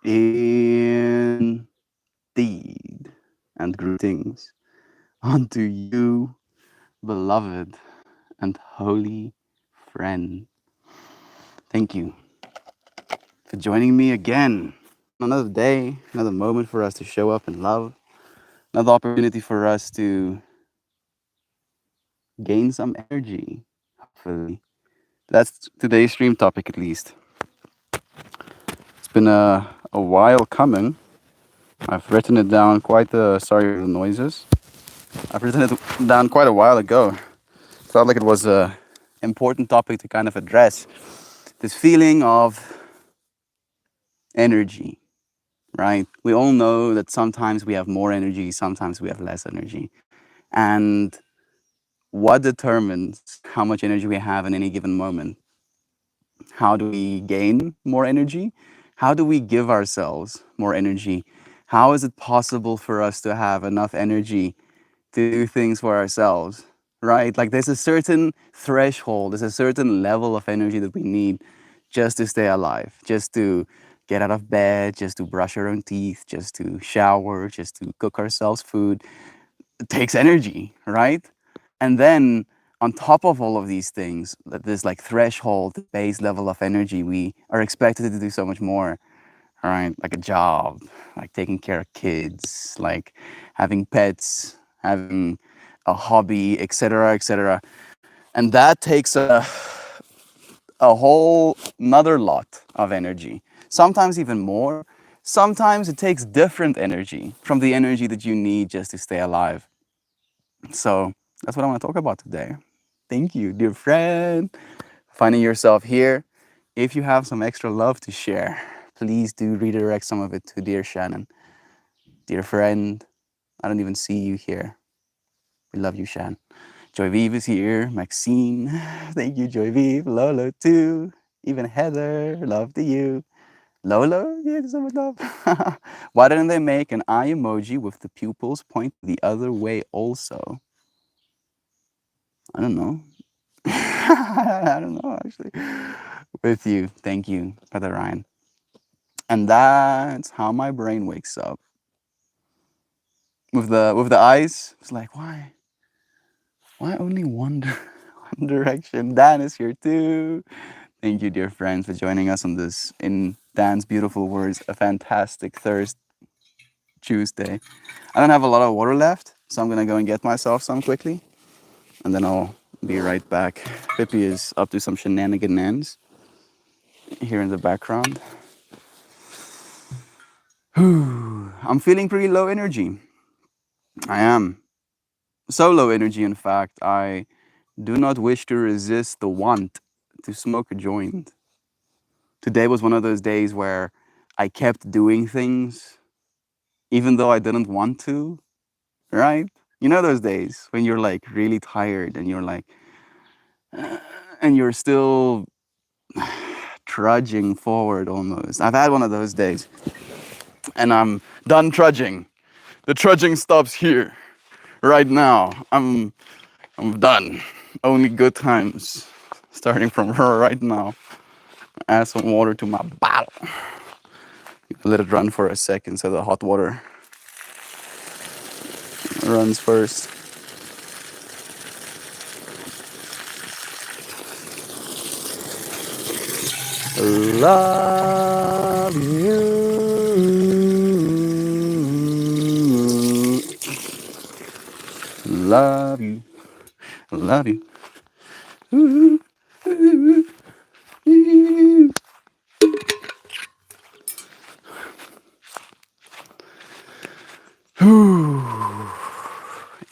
Indeed. And greetings unto you, beloved and holy friend. Thank you for joining me again. Another day, another moment for us to show up in love, another opportunity for us to gain some energy, hopefully. That's today's stream topic, at least. It's been a while coming. I've written it down quite, sorry for the noises. I've written it down quite a while ago. Felt like it was a important topic to kind of address. This feeling of energy, right? We all know that sometimes we have more energy, sometimes we have less energy. And what determines how much energy we have in any given moment? How do we gain more energy? How do we give ourselves more energy? How is it possible for us to have enough energy to do things for ourselves, right? Like there's a certain threshold, there's a certain level of energy that we need just to stay alive, just to get out of bed, just to brush our own teeth, just to shower, just to cook ourselves food. It takes energy, right? And then on top of all of these things, this like threshold, base level of energy, we are expected to do so much more, right? Like a job, like taking care of kids, like having pets, having a hobby, etc., etc. And that takes a whole another lot of energy. Sometimes even more. Sometimes it takes different energy from the energy that you need just to stay alive. So that's what I want to talk about today. Thank you, dear friend, finding yourself here. If you have some extra love to share, please do redirect some of it to dear Shannon. Dear friend, I don't even see you here. We love you, Shan. Joy Vive is here. Maxine, thank you, Joy Vive. Lolo, too. Even Heather, love to you. Lolo, yeah, someone love. Why didn't they make an eye emoji with the pupils point the other way also? I don't know. I don't know, actually. With you. Thank you, Brother Ryan. And that's how my brain wakes up. With the eyes, it's like, why? Why only one, one direction? Dan is here too. Thank you, dear friends, for joining us on this, in Dan's beautiful words, a fantastic Thursday, Tuesday. I don't have a lot of water left, so I'm gonna go and get myself some quickly, and then I'll be right back. Pippi is up to some shenanigans here in the background. I'm feeling pretty low energy. I am. So low energy, in fact, I do not wish to resist the want to smoke a joint. Today was one of those days where I kept doing things even though I didn't want to, right? You know those days when you're like really tired and you're like, and you're still trudging forward almost. I've had one of those days and I'm done trudging. The trudging stops here right now. I'm done. Only good times starting from her right now. Add some water to my bottle. Let it run for a second so the hot water runs first. Love you. Love you. Love you.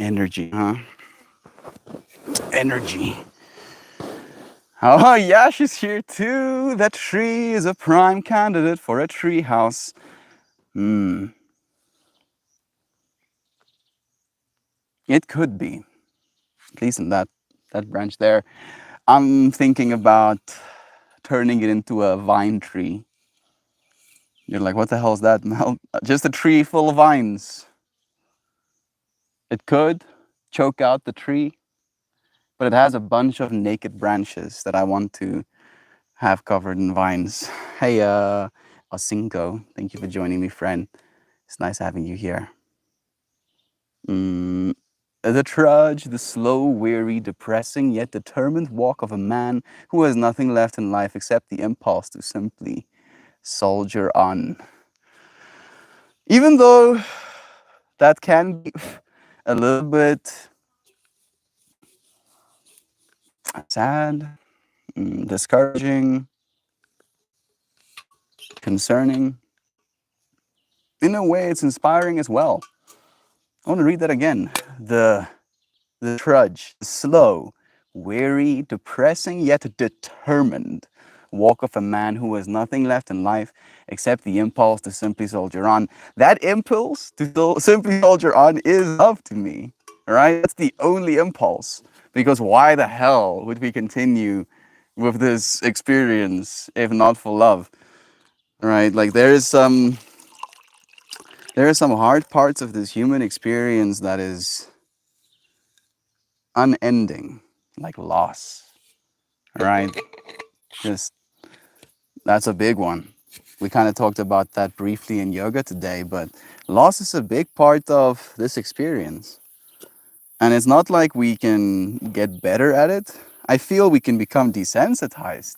Energy, huh? Energy. Oh, yeah, she's here too. That tree is a prime candidate for a tree house. Hmm. It could be, at least in that branch there. I'm thinking about turning it into a vine tree. You're like, what the hell is that, Mel? Just a tree full of vines. It could choke out the tree, but it has a bunch of naked branches that I want to have covered in vines. Hey, Osinko. Thank you for joining me, friend. It's nice having you here. Mm, the trudge, the slow, weary, depressing, yet determined walk of a man who has nothing left in life except the impulse to simply soldier on. Even though that can be a little bit sad, discouraging, concerning, in a way, it's inspiring as well. I want to read that again. The trudge, the slow, weary, depressing, yet determined walk of a man who has nothing left in life except the impulse to simply soldier on. That impulse to simply soldier on is love to me, right? That's the only impulse. Because why the hell would we continue with this experience if not for love, right? Like there are some hard parts of this human experience that is unending, like loss, right? Just that's a big one. We kind of talked about that briefly in yoga today, but loss is a big part of this experience. And it's not like we can get better at it. I feel we can become desensitized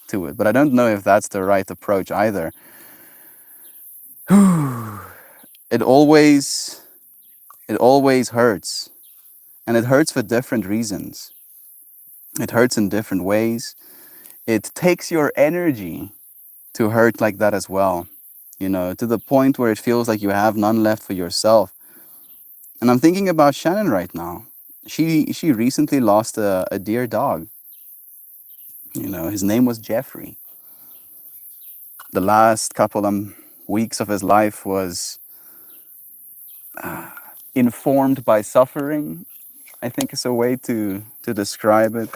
to it, but I don't know if that's the right approach either. It always it always hurts, and it hurts for different reasons. It hurts in different ways. It takes your energy to hurt like that as well, to the point where it feels like you have none left for yourself. And I'm thinking about Shannon right now. She recently lost a dear dog. His name was Jeffrey. The last couple of weeks of his life was informed by suffering, I think is a way to describe it.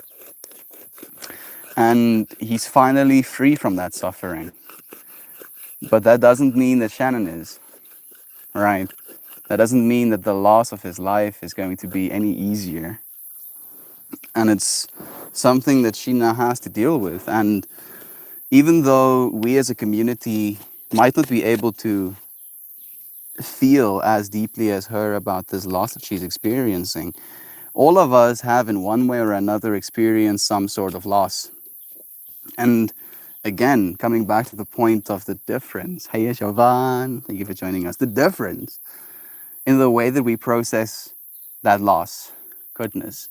And he's finally free from that suffering. But that doesn't mean that Shannon is, right? That doesn't mean that the loss of his life is going to be any easier. And it's something that she now has to deal with. And even though we as a community might not be able to feel as deeply as her about this loss that she's experiencing, all of us have in one way or another experienced some sort of loss. And again, coming back to the point of the difference. Hey, Jovan, thank you for joining us. The difference in the way that we process that loss. Goodness.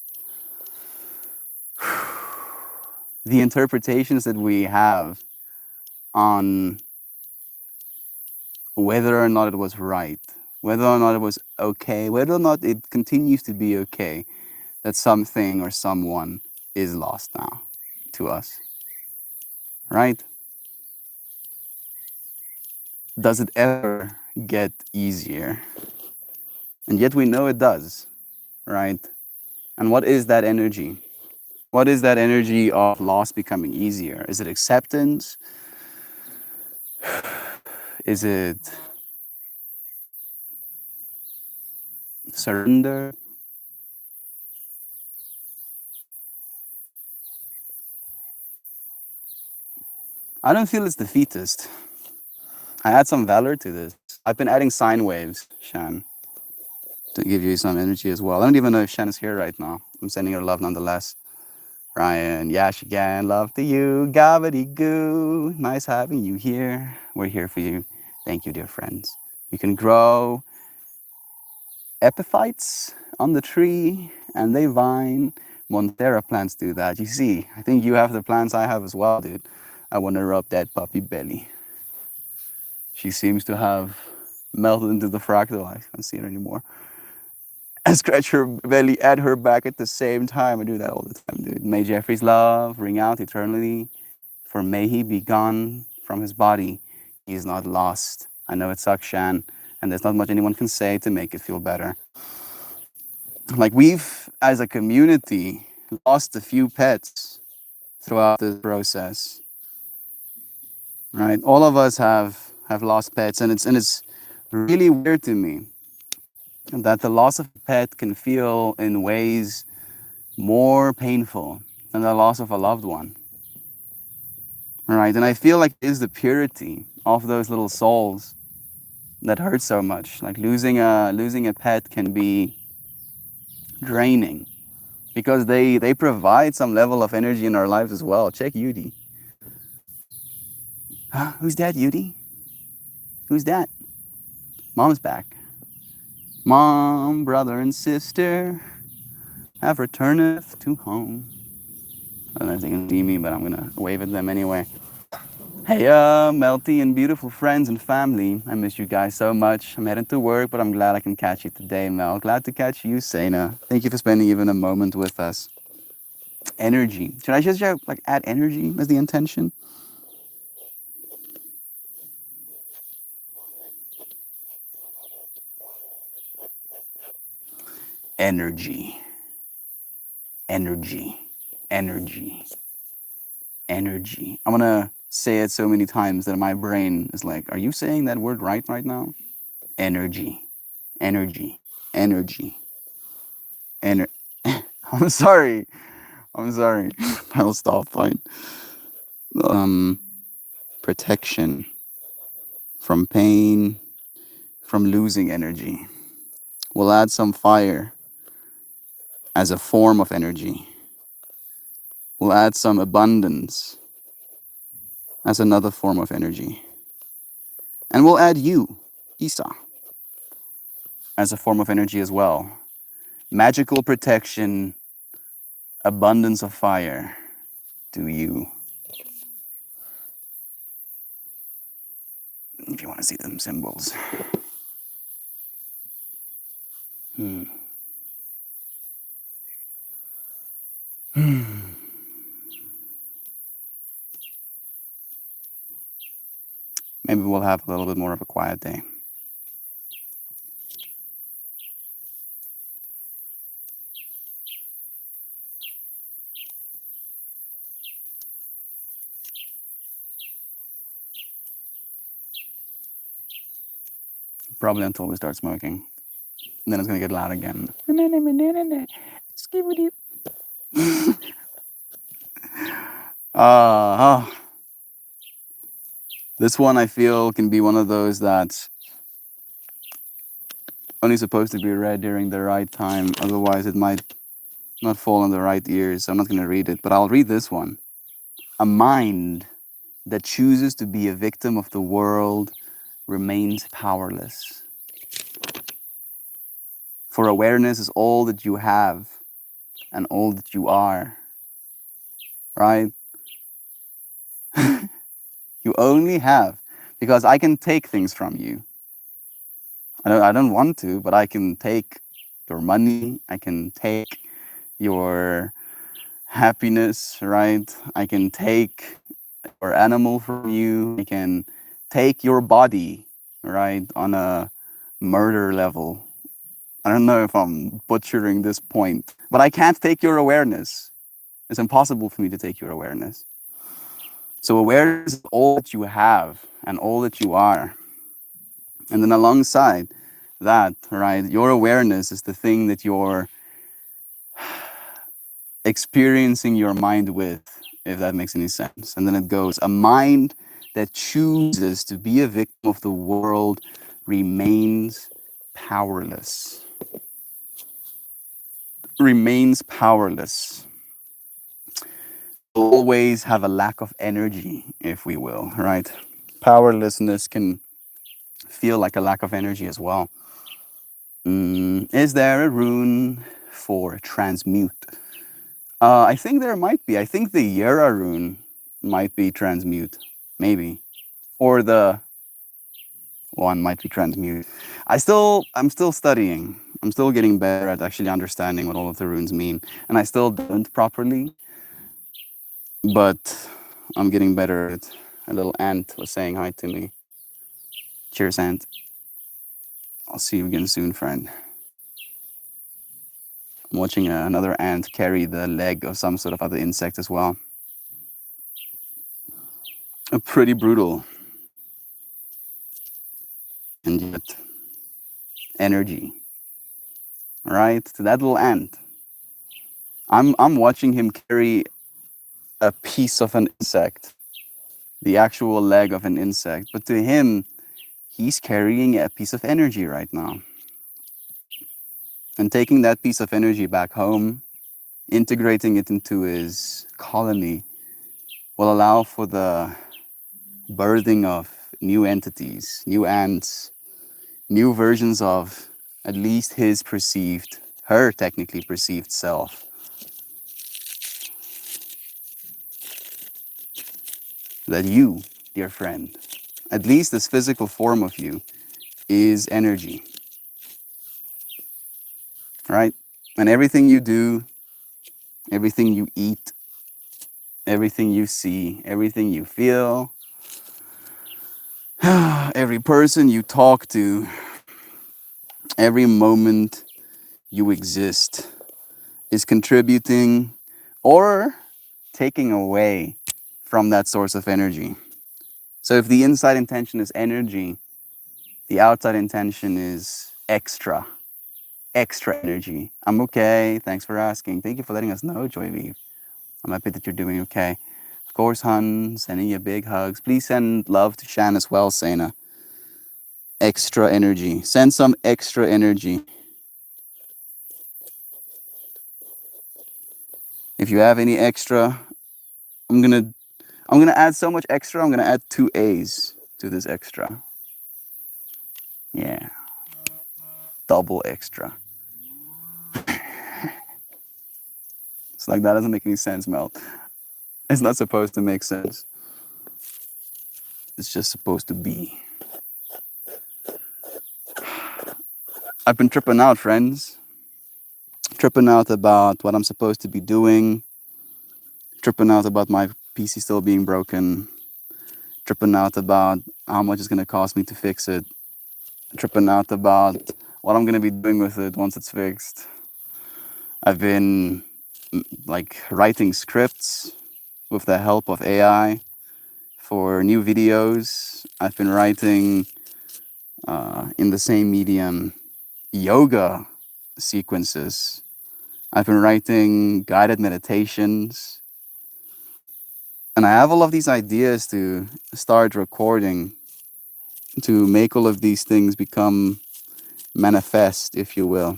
The interpretations that we have on whether or not it was right, whether or not it was okay, whether or not it continues to be okay that something or someone is lost now to us, right? Does it ever get easier? And yet we know it does, right? And what is that energy? What is that energy of loss becoming easier? Is it acceptance? Is it surrender? I don't feel it's defeatist. I add some valor to this. I've been adding sine waves, Shan, to give you some energy as well. I don't even know if Shan is here right now. I'm sending her love nonetheless. Ryan, Yash again, love to you. Gabby goo. Nice having you here. We're here for you. Thank you, dear friends. You can grow epiphytes on the tree and they vine. Monstera plants do that. You see, I think you have the plants I have as well, dude. I want to rub that puppy belly. She seems to have melted into the fractal. I can't see it anymore. And scratch her belly at her back at the same time. I do that all the time, dude. May Jeffrey's love ring out eternally, for may he be gone from his body. He is not lost. I know it sucks, Shan, and there's not much anyone can say to make it feel better. Like we've, as a community, lost a few pets throughout this process, right? All of us have lost pets, and it's really weird to me that the loss of a pet can feel in ways more painful than the loss of a loved one, right? And I feel like it is the purity of those little souls that hurt so much. Like losing a pet can be draining because they provide some level of energy in our lives as well. Check Yudi. Who's that, Yudi? Who's that? Mom's back. Mom, brother, and sister have returned to home. I don't know if they can see me, but I'm gonna wave at them anyway. Hey, Melty and beautiful friends and family. I miss you guys so much. I'm heading to work, but I'm glad I can catch you today, Mel. Glad to catch you, Sena. Thank you for spending even a moment with us. Energy. Should I just like add energy as the intention? Energy. Energy. Energy. Energy. I'm gonna say it so many times that my brain is like, are you saying that word right now? Energy. Energy. Energy. Ener I'm sorry. I'm sorry. I'll stop. Fine. Protection from pain, from losing energy. We'll add some fire as a form of energy. We'll add some abundance as another form of energy. And we'll add you, Isa, as a form of energy as well. Magical protection, abundance of fire to you. If you want to see them symbols. Maybe we'll have a little bit more of a quiet day. Probably until we start smoking. And then it's going to get loud again. Uh, this one I feel can be one of those that's only supposed to be read during the right time. Otherwise, it might not fall on the right ears. I'm not going to read it, but I'll read this one. A mind that chooses to be a victim of the world remains powerless. For awareness is all that you have and all that you are. Right? You only have, because I can take things from you. I don't want to, but I can take your money. I can take your happiness, right? I can take your animal from you. I can take your body, right, on a murder level. I don't know if I'm butchering this point, but I can't take your awareness. It's impossible for me to take your awareness. So awareness is all that you have and all that you are. And then alongside that, right, your awareness is the thing that you're experiencing your mind with, if that makes any sense. And then it goes, a mind that chooses to be a victim of the world remains powerless. Remains powerless. Always have a lack of energy, if we will, right? Powerlessness can feel like a lack of energy as well. Is there a rune for transmute? I think there might be. I think the Yera rune might be transmute, maybe, or the one might be transmute. I'm still studying. I'm still getting better at actually understanding what all of the runes mean, and I still don't properly, but I'm getting better at it. A little ant was saying hi to me. Cheers, ant. I'll see you again soon, friend. I'm watching another ant carry the leg of some sort of other insect as well. Pretty brutal. And yet, energy. Right? To that little ant. I'm watching him carry a piece of an insect the actual leg of an insect. But to him, he's carrying a piece of energy right now. And taking that piece of energy back home, integrating it into his colony, will allow for the birthing of new entities, new ants, new versions of at least his perceived, her technically perceived self. That you, dear friend, at least this physical form of you, is energy, right? And everything you do, everything you eat, everything you see, everything you feel, every person you talk to, every moment you exist is contributing or taking away from that source of energy. So if the inside intention is energy, the outside intention is extra energy. I'm okay. Thanks for asking. Thank you for letting us know, Joyviv. I'm happy that you're doing okay. Of course, hun, sending you big hugs. Please send love to Shan as well, Sena. Extra energy. Send some extra energy. If you have any extra, I'm gonna add so much extra. I'm gonna add 2 A's to this extra. Yeah, double extra. It's like that doesn't make any sense, Mel. It's not supposed to make sense. It's just supposed to be. I've been tripping out, friends. Tripping out about what I'm supposed to be doing. Tripping out about my PC still being broken. Tripping out about how much it's going to cost me to fix it. Tripping out about what I'm going to be doing with it once it's fixed. I've been like writing scripts with the help of AI for new videos. I've been writing in the same medium yoga sequences. I've been writing guided meditations. And I have all of these ideas to start recording, to make all of these things become manifest, if you will.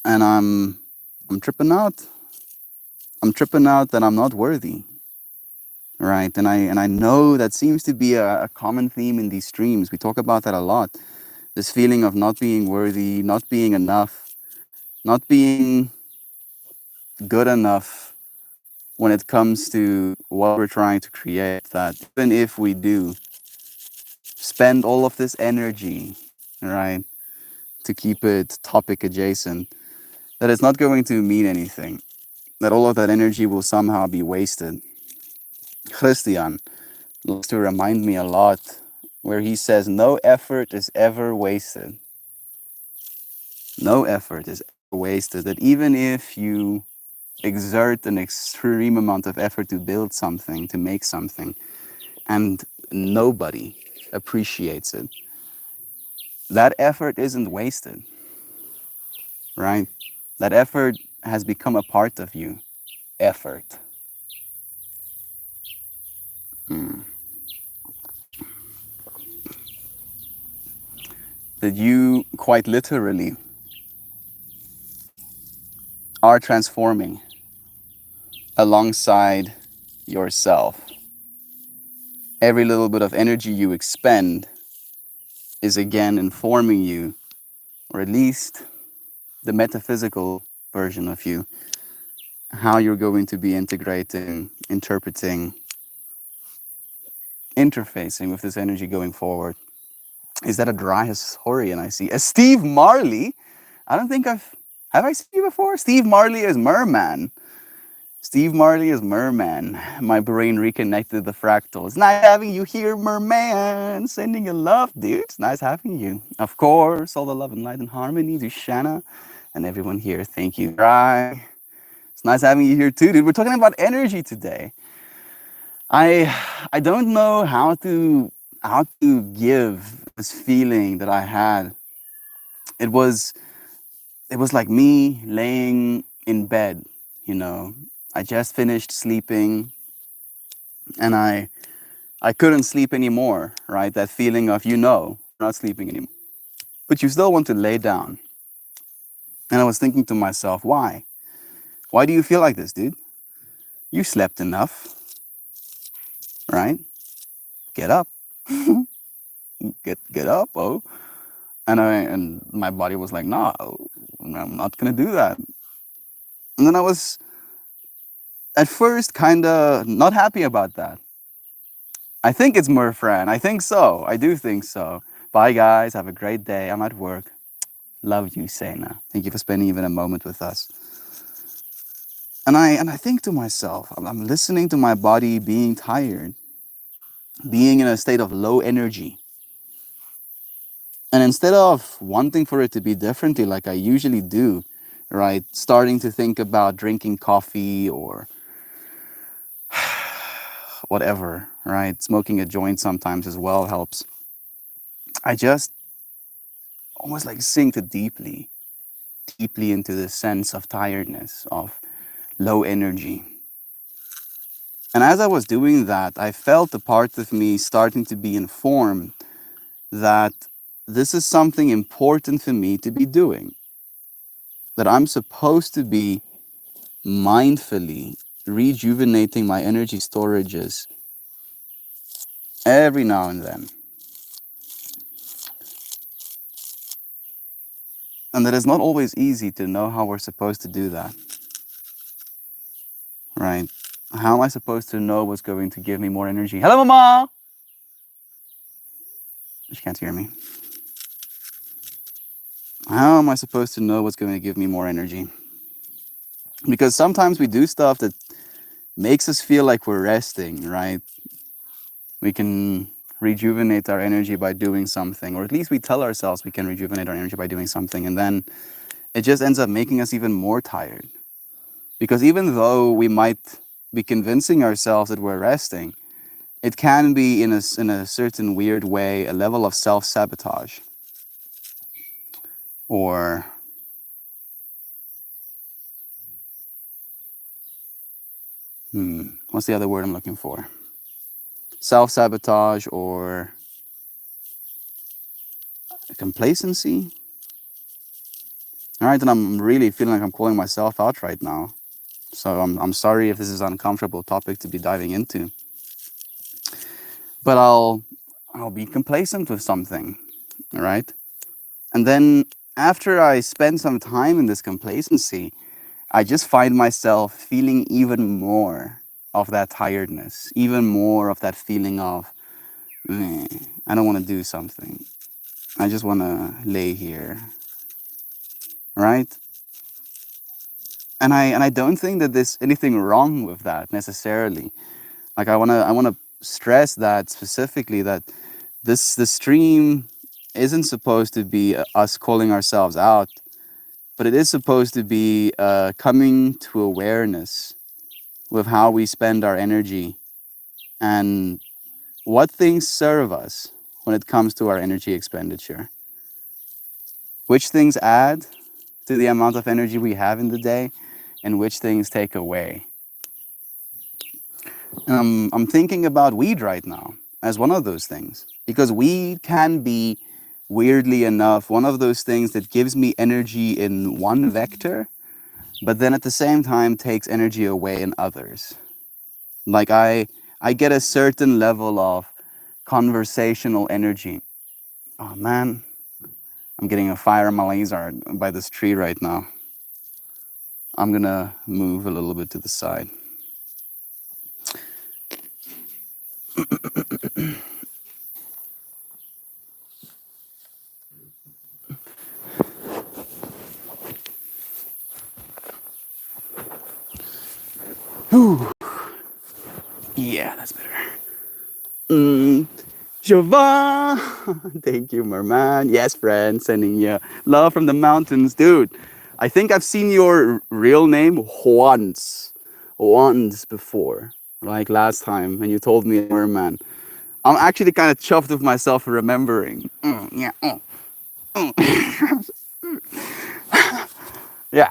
And I'm tripping out. I'm tripping out that I'm not worthy. Right. And I know that seems to be a common theme in these streams. We talk about that a lot. This feeling of not being worthy, not being enough, not being good enough when it comes to what we're trying to create. That even if we do spend all of this energy, right, to keep it topic adjacent, that it's not going to mean anything. That all of that energy will somehow be wasted. Christian likes to remind me a lot where he says, no effort is ever wasted. No effort is ever wasted. That even if you exert an extreme amount of effort to build something, to make something, and nobody appreciates it, that effort isn't wasted, right? That effort has become a part of you. Effort. That you quite literally are transforming alongside yourself. Every little bit of energy you expend is again informing you, or at least the metaphysical version of you, how you're going to be integrating, interpreting, interfacing with this energy going forward. Is that a dry historian I see? Steve Marley? I don't think have I seen you before? Steve Marley is Merman. Steve Marley is Merman. My brain reconnected the fractals. Nice having you here, Merman. Sending you love, dude. It's nice having you. Of course, all the love and light and harmony to Shanna and everyone here. Thank you. Dry. It's nice having you here too, dude. We're talking about energy today. I don't know how to give this feeling that I had. It was like me laying in bed, you know. I just finished sleeping. And I couldn't sleep anymore, right? That feeling of, not sleeping anymore, but you still want to lay down. And I was thinking to myself, why? Why do you feel like this, dude? You slept enough, right? Get up. Get up, oh. And my body was like, no, I'm not gonna do that. And then I was at first kind of not happy about that. I think it's Murfran. I think so. I do think so. Bye, guys. Have a great day. I'm at work. Love you, Sena. Thank you for spending even a moment with us. And I think to myself, I'm listening to my body being tired, being in a state of low energy. And instead of wanting for it to be differently like I usually do, right, starting to think about drinking coffee or whatever, right, smoking a joint sometimes as well helps. I just almost like sink deeply, deeply into the sense of tiredness, of low energy. And as I was doing that, I felt a part of me starting to be informed that this is something important for me to be doing, that I'm supposed to be mindfully rejuvenating my energy storages every now and then. And that it's not always easy to know how we're supposed to do that, right? How am I supposed to know what's going to give me more energy? Hello, Mama! She can't hear me. How am I supposed to know what's going to give me more energy? Because sometimes we do stuff that makes us feel like we're resting, right? We can rejuvenate our energy by doing something, or at least we tell ourselves we can rejuvenate our energy by doing something, and then it just ends up making us even more tired. Because even though we might be convincing ourselves that we're resting, it can be in a certain weird way a level of self-sabotage. Or what's the other word I'm looking for? Self-sabotage or complacency. All right, and I'm really feeling like I'm calling myself out right now. So I'm sorry if this is an uncomfortable topic to be diving into. But I'll be complacent with something, all right? And then after I spend some time in this complacency, I just find myself feeling even more of that tiredness, even more of that feeling of, I don't want to do something. I just want to lay here, right? And I don't think that there's anything wrong with that necessarily. Like I wanna stress that specifically, that the stream isn't supposed to be us calling ourselves out, but it is supposed to be coming to awareness with how we spend our energy and what things serve us when it comes to our energy expenditure. Which things add to the amount of energy we have in the day, and which things take away. And I'm thinking about weed right now as one of those things, because weed can be, weirdly enough, one of those things that gives me energy in one vector, but then at the same time takes energy away in others. Like I get a certain level of conversational energy. Oh man, I'm getting a fire laser by this tree right now. I'm gonna move a little bit to the side. Whew. Yeah, that's better. Siobhan! Thank you, merman. Yes, friend, sending you love from the mountains. Dude, I think I've seen your real name once before. Like last time when you told me merman. I'm actually kind of chuffed with myself for remembering. Yeah. Yeah.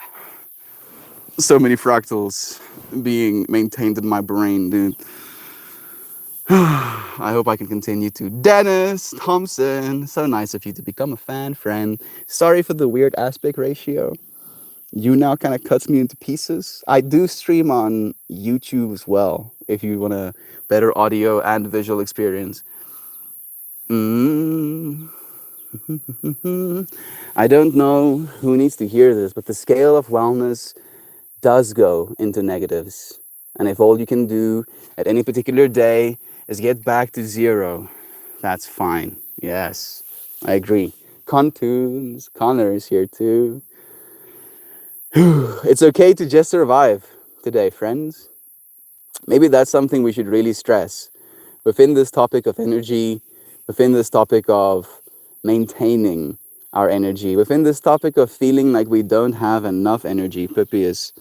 So many fractals being maintained in my brain, dude. I hope I can continue to. Dennis Thompson, so nice of you to become a fan, friend. Sorry for the weird aspect ratio. You now kind of cuts me into pieces. I do stream on YouTube as well, if you want a better audio and visual experience. Mm. I don't know who needs to hear this, but the scale of wellness does go into negatives. And if all you can do at any particular day is get back to zero, that's fine. Yes, I agree. Contunes, Connor is here too. It's okay to just survive today, friends. Maybe that's something we should really stress within this topic of energy, within this topic of maintaining our energy, within this topic of feeling like we don't have enough energy. Pippi is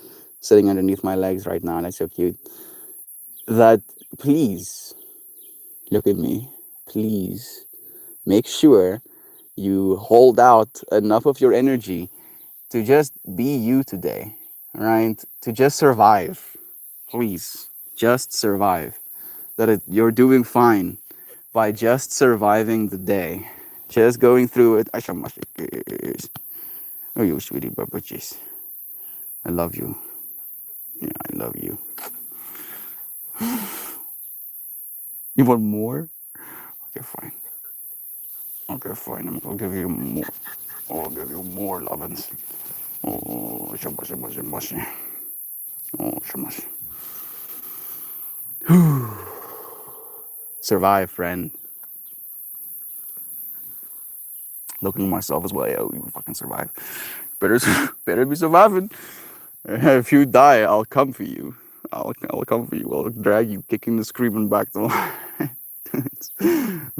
sitting underneath my legs right now, and that's so cute. That please look at me. Please make sure you hold out enough of your energy to just be you today, right? To just survive. Please, just survive. You're doing fine by just surviving the day, just going through it. Oh, you sweetie bubbages. I love you. Yeah, I love you. You want more? Okay, fine. Okay, fine. I'll give you more. I'll give you more lovin's. Oh, shamashi, mashi, mashi. Oh, shamashi. Survive, friend. Looking at myself as well. Yo, you fucking survive. Better, better be surviving. If you die, I'll come for you. I'll come for you. I'll drag you kicking and screaming back to life.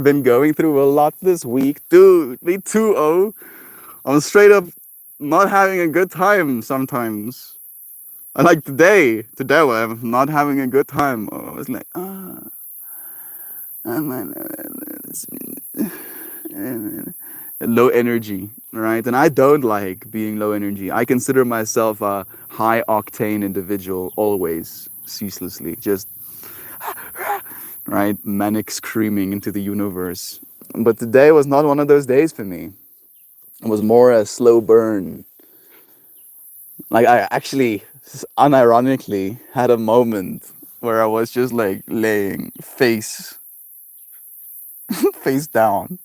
Been going through a lot this week. Dude, me too, oh. I'm straight up not having a good time sometimes. I like today. Today I'm not having a good time. Oh, I was like, low energy, right? And I don't like being low energy. I consider myself a high octane individual always, ceaselessly, just right, manic screaming into the universe. But today was not one of those days for me. It was more a slow burn. Like I actually, unironically, had a moment where I was just like laying face down,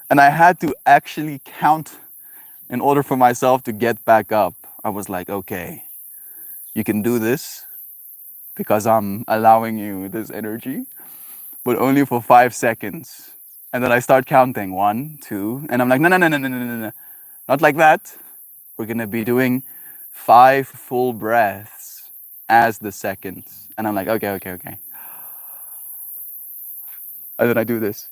and I had to actually count in order for myself to get back up. I was like, okay, you can do this because I'm allowing you this energy, but only for 5 seconds. And then I start counting 1, 2, and I'm like, no, no, no, no, no, no, no, no, not like that. We're gonna be doing 5 full breaths as the seconds. And I'm like, okay, okay, okay. And then I do this.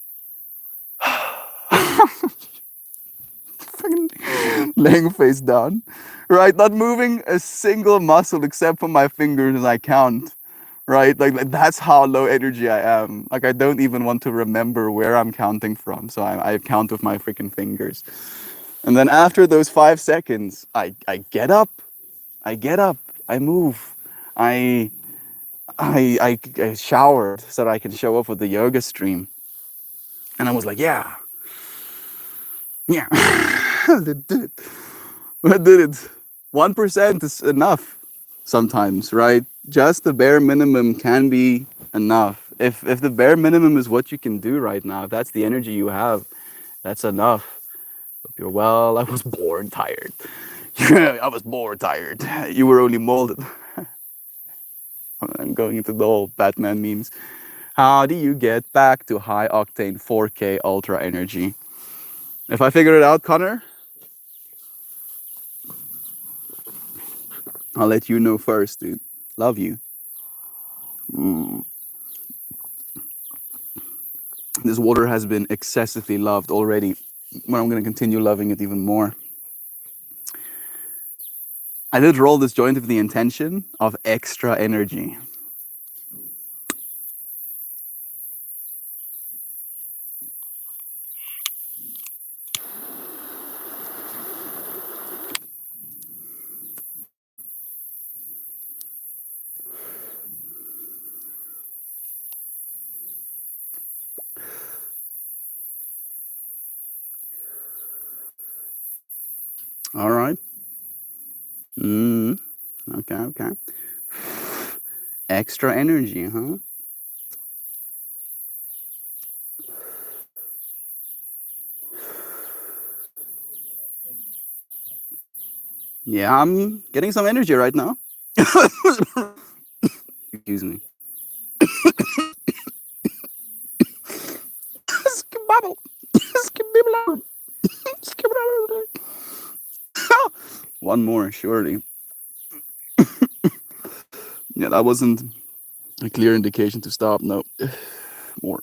Laying face down, right? Not moving a single muscle except for my fingers as I count, right? Like that's how low energy I am. Like I don't even want to remember where I'm counting from. So I count with my freaking fingers. And then after those 5 seconds, I get up. I get up. I move. I, I showered so that I can show up with the yoga stream. And I was like, yeah, yeah. I did it. I did it. 1% is enough sometimes, right? Just the bare minimum can be enough. If the bare minimum is what you can do right now, if that's the energy you have, that's enough. Hope you're well. I was born tired. I was born tired. You were only molded. I'm going into the whole Batman memes. How do you get back to high octane 4K ultra energy? If I figure it out, Connor, I'll let you know first, dude. Love you. This water has been excessively loved already, but I'm going to continue loving it even more. I did roll this joint with the intention of extra energy. All right. Mm, okay, okay. Extra energy, huh? Yeah, I'm getting some energy right now. Excuse me. Skibabble. Skibibble. Skibabble. One more, surely. Yeah, that wasn't a clear indication to stop. No, more.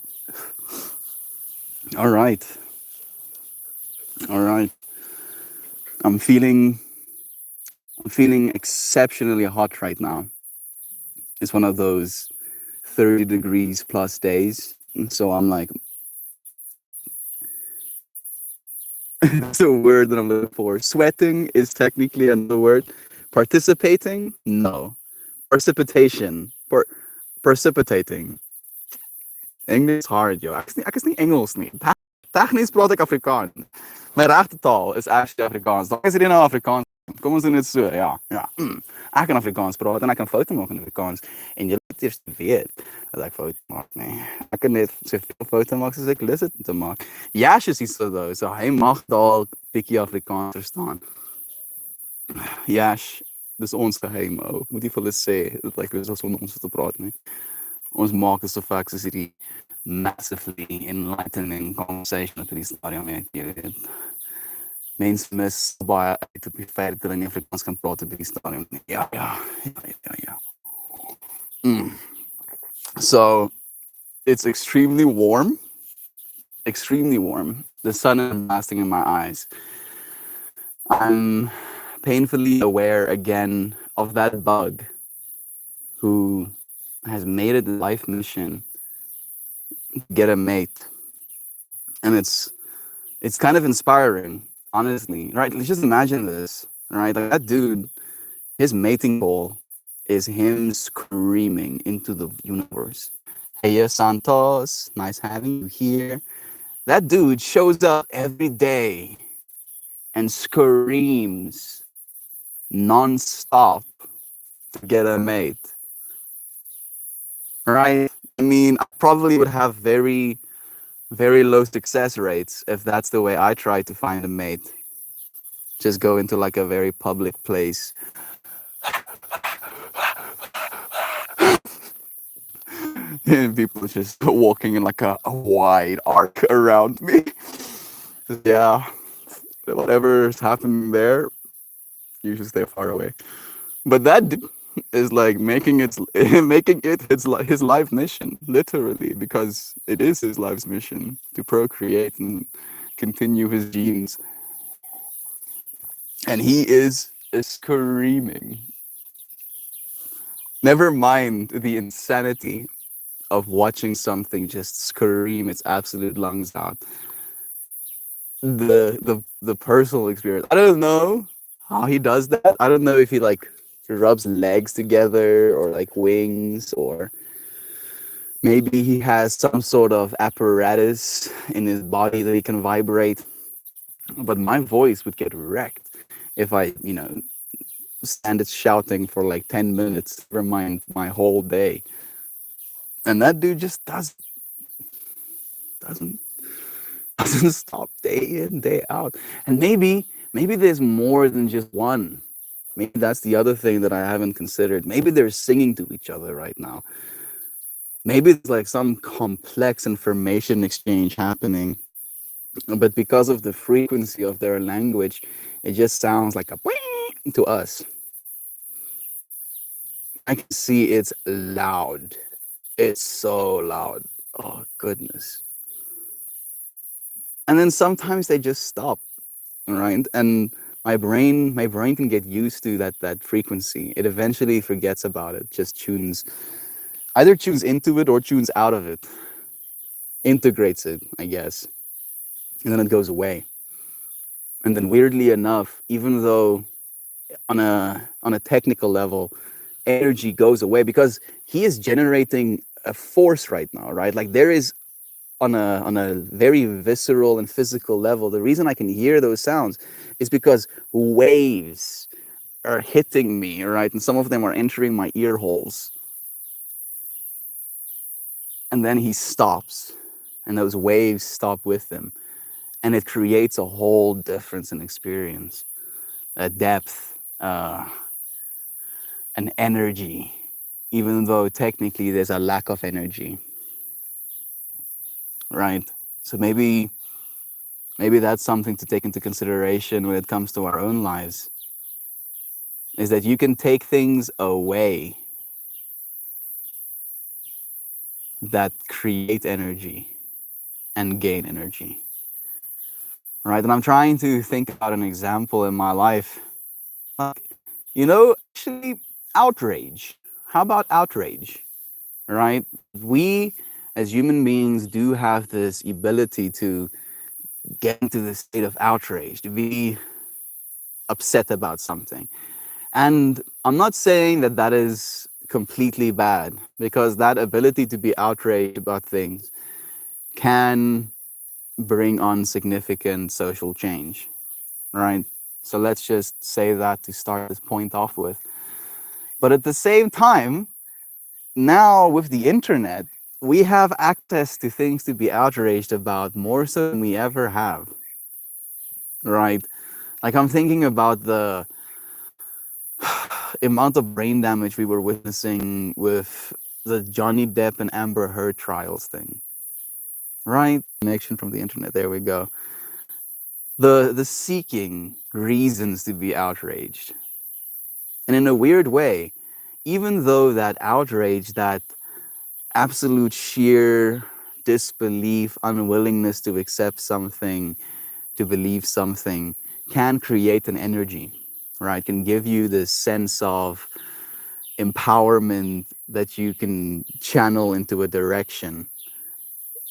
All right, all right. I'm feeling, I'm feeling exceptionally hot right now. It's one of those 30 degrees plus days. And so I'm like, that's a word that I'm looking for. Sweating is technically another word. Participating? No. Precipitation. Precipitating. English is hard, yo. Ek is nie Engels nie. Tegnies praat ek Afrikaans. My regte taal is actually Afrikaans. Dan is dit nou Afrikaans. Kom ons doen dit so. Ja, ja. Ek kan Afrikaans praat en ek kan foute maak in Afrikaans en jy moet eers weet dat ek foute maak, nee. Ek kan net soveel foute maak soos ek lus het om te maak. Yash is hier so though, so hy mag dalk bietjie Afrikaans verstaan. Yash, dis ons geheim, ou. Moet nie vir hulle sê dat like dis ons om ons te praat nie. Ons maak asof ek soos hierdie massively enlightening conversation op hierdie stadium het, jy weet. Mense mis baie uit op die feit dat hulle nie Afrikaans kan praat op hierdie stadium nie. Ja, ja, ja, ja, ja. So, it's extremely warm. Extremely warm. The sun is blasting in my eyes. I'm painfully aware again of that bug who has made it a life mission to get a mate. And it's kind of inspiring, honestly. Right? Let's just imagine this. Right? Like that dude, his mating call is him screaming into the universe. Hey, Santos, nice having you here. That dude shows up every day and screams non-stop to get a mate. Right? I mean, I probably would have very, very low success rates if that's the way I try to find a mate. Just go into like a very public place. And people just walking in like a wide arc around me. Yeah, whatever's happening there, you should stay far away. But that is like making it his life mission, literally, because it is his life's mission to procreate and continue his genes. And he is screaming. Never mind the insanity of watching something just scream its absolute lungs out. The personal experience. I don't know how he does that. I don't know if he like rubs legs together or like wings, or maybe he has some sort of apparatus in his body that he can vibrate. But my voice would get wrecked if I, stand it shouting for like 10 minutes, never mind my whole day. And that dude just doesn't doesn't stop day in, day out. And maybe there's more than just one. Maybe that's the other thing that I haven't considered. Maybe they're singing to each other right now. Maybe it's like some complex information exchange happening. But because of the frequency of their language, it just sounds like a to us. I can see it's loud. It's so loud. Oh, goodness. And then sometimes they just stop, right? And my brain can get used to that frequency. It eventually forgets about it, just either tunes into it or tunes out of it, integrates it, I guess, and then it goes away. And then weirdly enough, even though on a technical level, energy goes away because he is generating a force right now, right? Like there is on a very visceral and physical level, the reason I can hear those sounds is because waves are hitting me, right? And some of them are entering my ear holes. And then he stops, and those waves stop with him. And it creates a whole difference in experience, a depth, an energy, even though technically there's a lack of energy, right? So maybe that's something to take into consideration when it comes to our own lives, is that you can take things away that create energy and gain energy, right? And I'm trying to think about an example in my life. Like, actually, outrage. How about outrage, right? We as human beings do have this ability to get into this state of outrage, to be upset about something. And I'm not saying that that is completely bad, because that ability to be outraged about things can bring on significant social change, right? So let's just say that to start this point off with. But at the same time, now with the internet, we have access to things to be outraged about more so than we ever have, right? Like, I'm thinking about the amount of brain damage we were witnessing with the Johnny Depp and Amber Heard trials thing, right? Connection from the internet. There we go. The seeking reasons to be outraged. And in a weird way, even though that outrage, that absolute sheer disbelief, unwillingness to accept something, to believe something, can create an energy, right? Can give you this sense of empowerment that you can channel into a direction.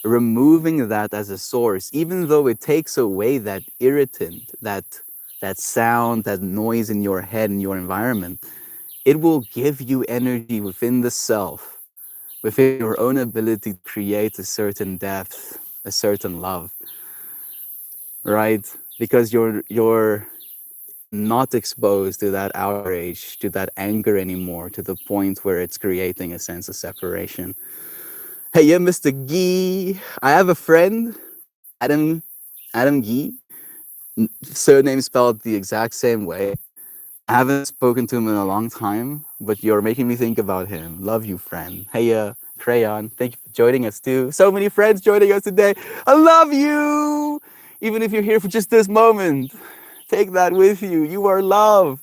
Removing that as a source, even though it takes away that irritant, that sound, that noise in your head and your environment, it will give you energy within the self, within your own ability to create a certain depth, a certain love, right? Because you're not exposed to that outrage, to that anger anymore, to the point where it's creating a sense of separation. Hey, yeah, Mr. Gee. I have a friend, Adam, Adam Gee, surname spelled the exact same way. I haven't spoken to him in a long time, but you're making me think about him. Love you, friend. Hey, Crayon, thank you for joining us too. So many friends joining us today. I love you. Even if you're here for just this moment, take that with you. You are loved,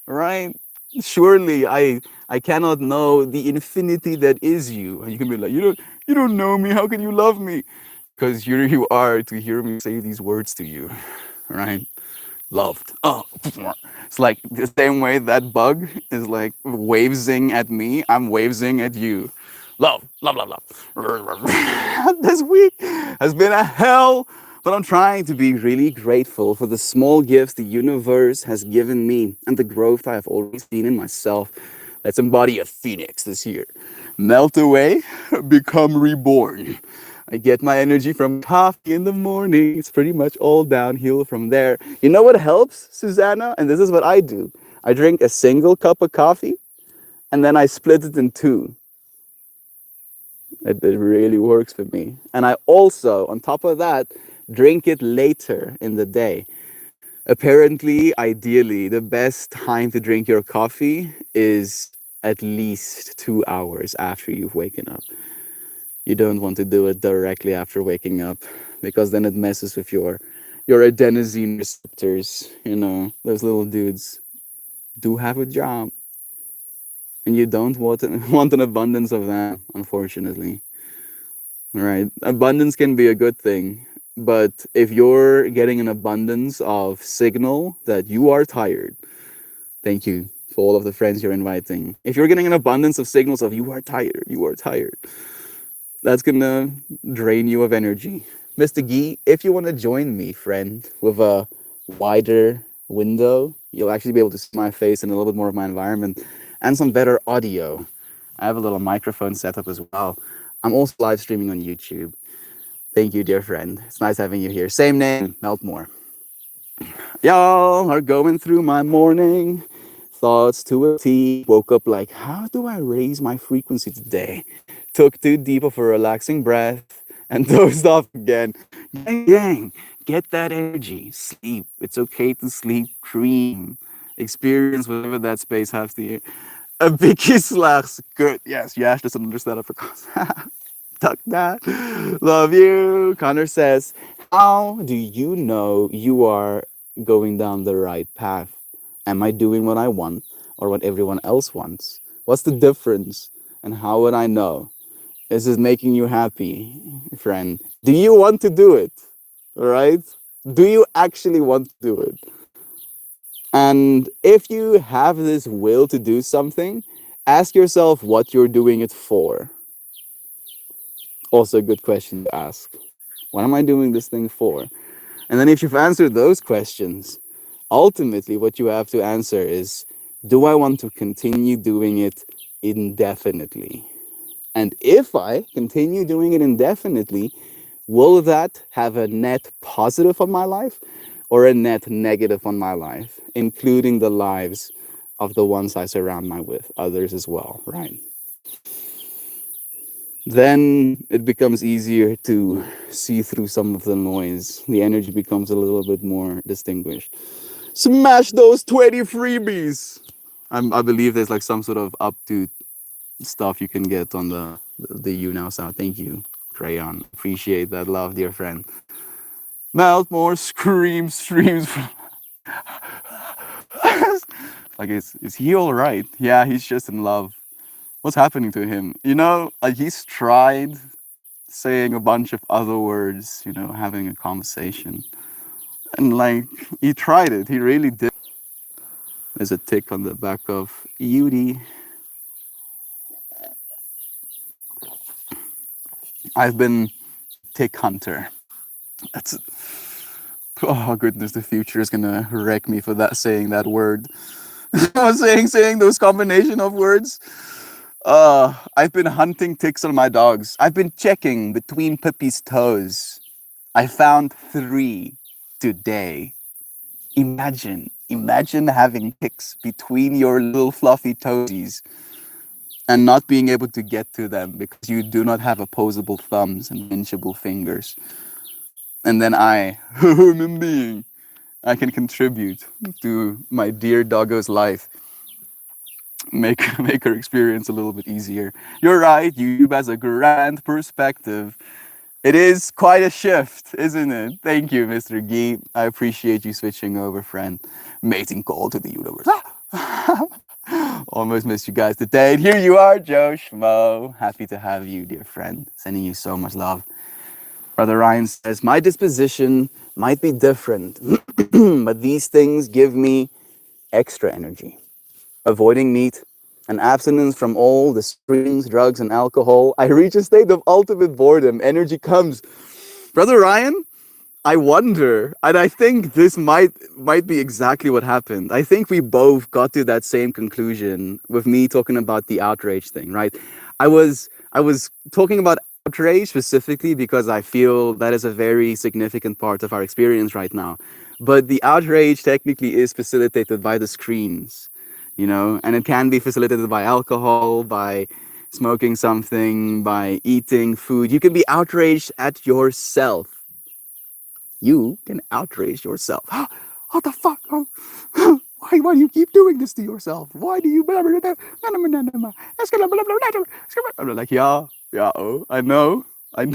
right? Surely I cannot know the infinity that is you. And you can be like, you don't know me. How can you love me? Because here you are to hear me say these words to you, right? Loved. Oh, it's like the same way that bug is like wavesing at me, I'm wavesing at you. Love, love, love, love. This week has been a hell, but I'm trying to be really grateful for the small gifts the universe has given me and the growth I have already seen in myself. Let's embody a phoenix this year. Melt away, become reborn. I get my energy from coffee in the morning. It's pretty much all downhill from there. You know what helps, Susanna? And this is what I do. I drink a single cup of coffee and then I split it in two. It really works for me. And I also, on top of that, drink it later in the day. Apparently, ideally, the best time to drink your coffee is at least 2 hours after you've waken up. You don't want to do it directly after waking up, because then it messes with your adenosine receptors. Those little dudes do have a job, and you don't want an abundance of them, unfortunately. Right? Abundance can be a good thing, but if you're getting an abundance of signal that you are tired, thank you for all of the friends you're inviting. If you're getting an abundance of signals of you are tired, that's gonna drain you of energy. Mr. Gee, if you want to join me, friend, with a wider window, you'll actually be able to see my face and a little bit more of my environment and some better audio. I have a little microphone set up as well. I'm also live streaming on YouTube. Thank you, dear friend. It's nice having you here. Same name, Meltmore. Y'all are going through my morning thoughts to a T. Woke up like, how do I raise my frequency today? Took too deep of a relaxing breath and dozed off again. Gang, get that energy. Sleep. It's okay to sleep. Dream. Experience whatever that space has to you. A biggie slacks. Good. Yes, Yash doesn't understand Afrikaans. Tuck that. Love you. Connor says, how do you know you are going down the right path? Am I doing what I want or what everyone else wants? What's the difference? And how would I know? Is this making you happy, friend? Do you want to do it? All right? Do you actually want to do it? And if you have this will to do something, ask yourself what you're doing it for. Also, a good question to ask. What am I doing this thing for? And then, if you've answered those questions, ultimately, what you have to answer is, do I want to continue doing it indefinitely? And if I continue doing it indefinitely, will that have a net positive on my life or a net negative on my life, including the lives of the ones I surround myself with, others as well, right? Then it becomes easier to see through some of the noise. The energy becomes a little bit more distinguished. Smash those 20 freebies. I believe there's like some sort of up to stuff you can get on the You Now sound. Thank you, Crayon. Appreciate that love, dear friend. Melt more screams, streams. Like, is he all right? Yeah, he's just in love. What's happening to him? Like he's tried saying a bunch of other words, having a conversation. And like, he tried it. He really did. There's a tick on the back of Yudi. I've been a tick hunter. That's oh goodness, the future is gonna wreck me for that saying that word. saying those combination of words. I've been hunting ticks on my dogs. I've been checking between Pippi's toes. I found 3 today. Imagine having ticks between your little fluffy toesies and not being able to get to them because you do not have opposable thumbs and pinchable fingers. And then I, human being, I can contribute to my dear doggo's life. Make her experience a little bit easier. You're right, YouTube has a grand perspective. It is quite a shift, isn't it? Thank you, Mr. Gee. I appreciate you switching over, friend. Mating call to the universe. Almost missed you guys today. And here you are, Joe Schmo. Happy to have you, dear friend. Sending you so much love. Brother Ryan says, my disposition might be different, but these things give me extra energy. Avoiding meat and abstinence from all the screens, drugs, and alcohol, I reach a state of ultimate boredom. Energy comes. Brother Ryan, I wonder, and I think this might be exactly what happened. I think we both got to that same conclusion with me talking about the outrage thing, right? I was talking about outrage specifically because I feel that is a very significant part of our experience right now. But the outrage technically is facilitated by the screens, and it can be facilitated by alcohol, by smoking something, by eating food. You can be outraged at yourself. You can outrage yourself. What the fuck? Why do you keep doing this to yourself? Why do you blah, blah, blah, I'm like, yeah, oh, I know. I'm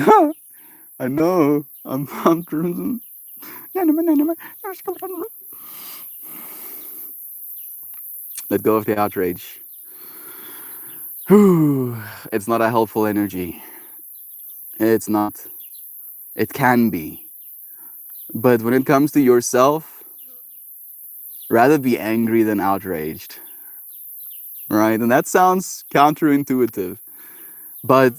let go of the outrage. It's not a helpful energy. It's not. It can be. But when it comes to yourself, rather be angry than outraged. Right? And that sounds counterintuitive. But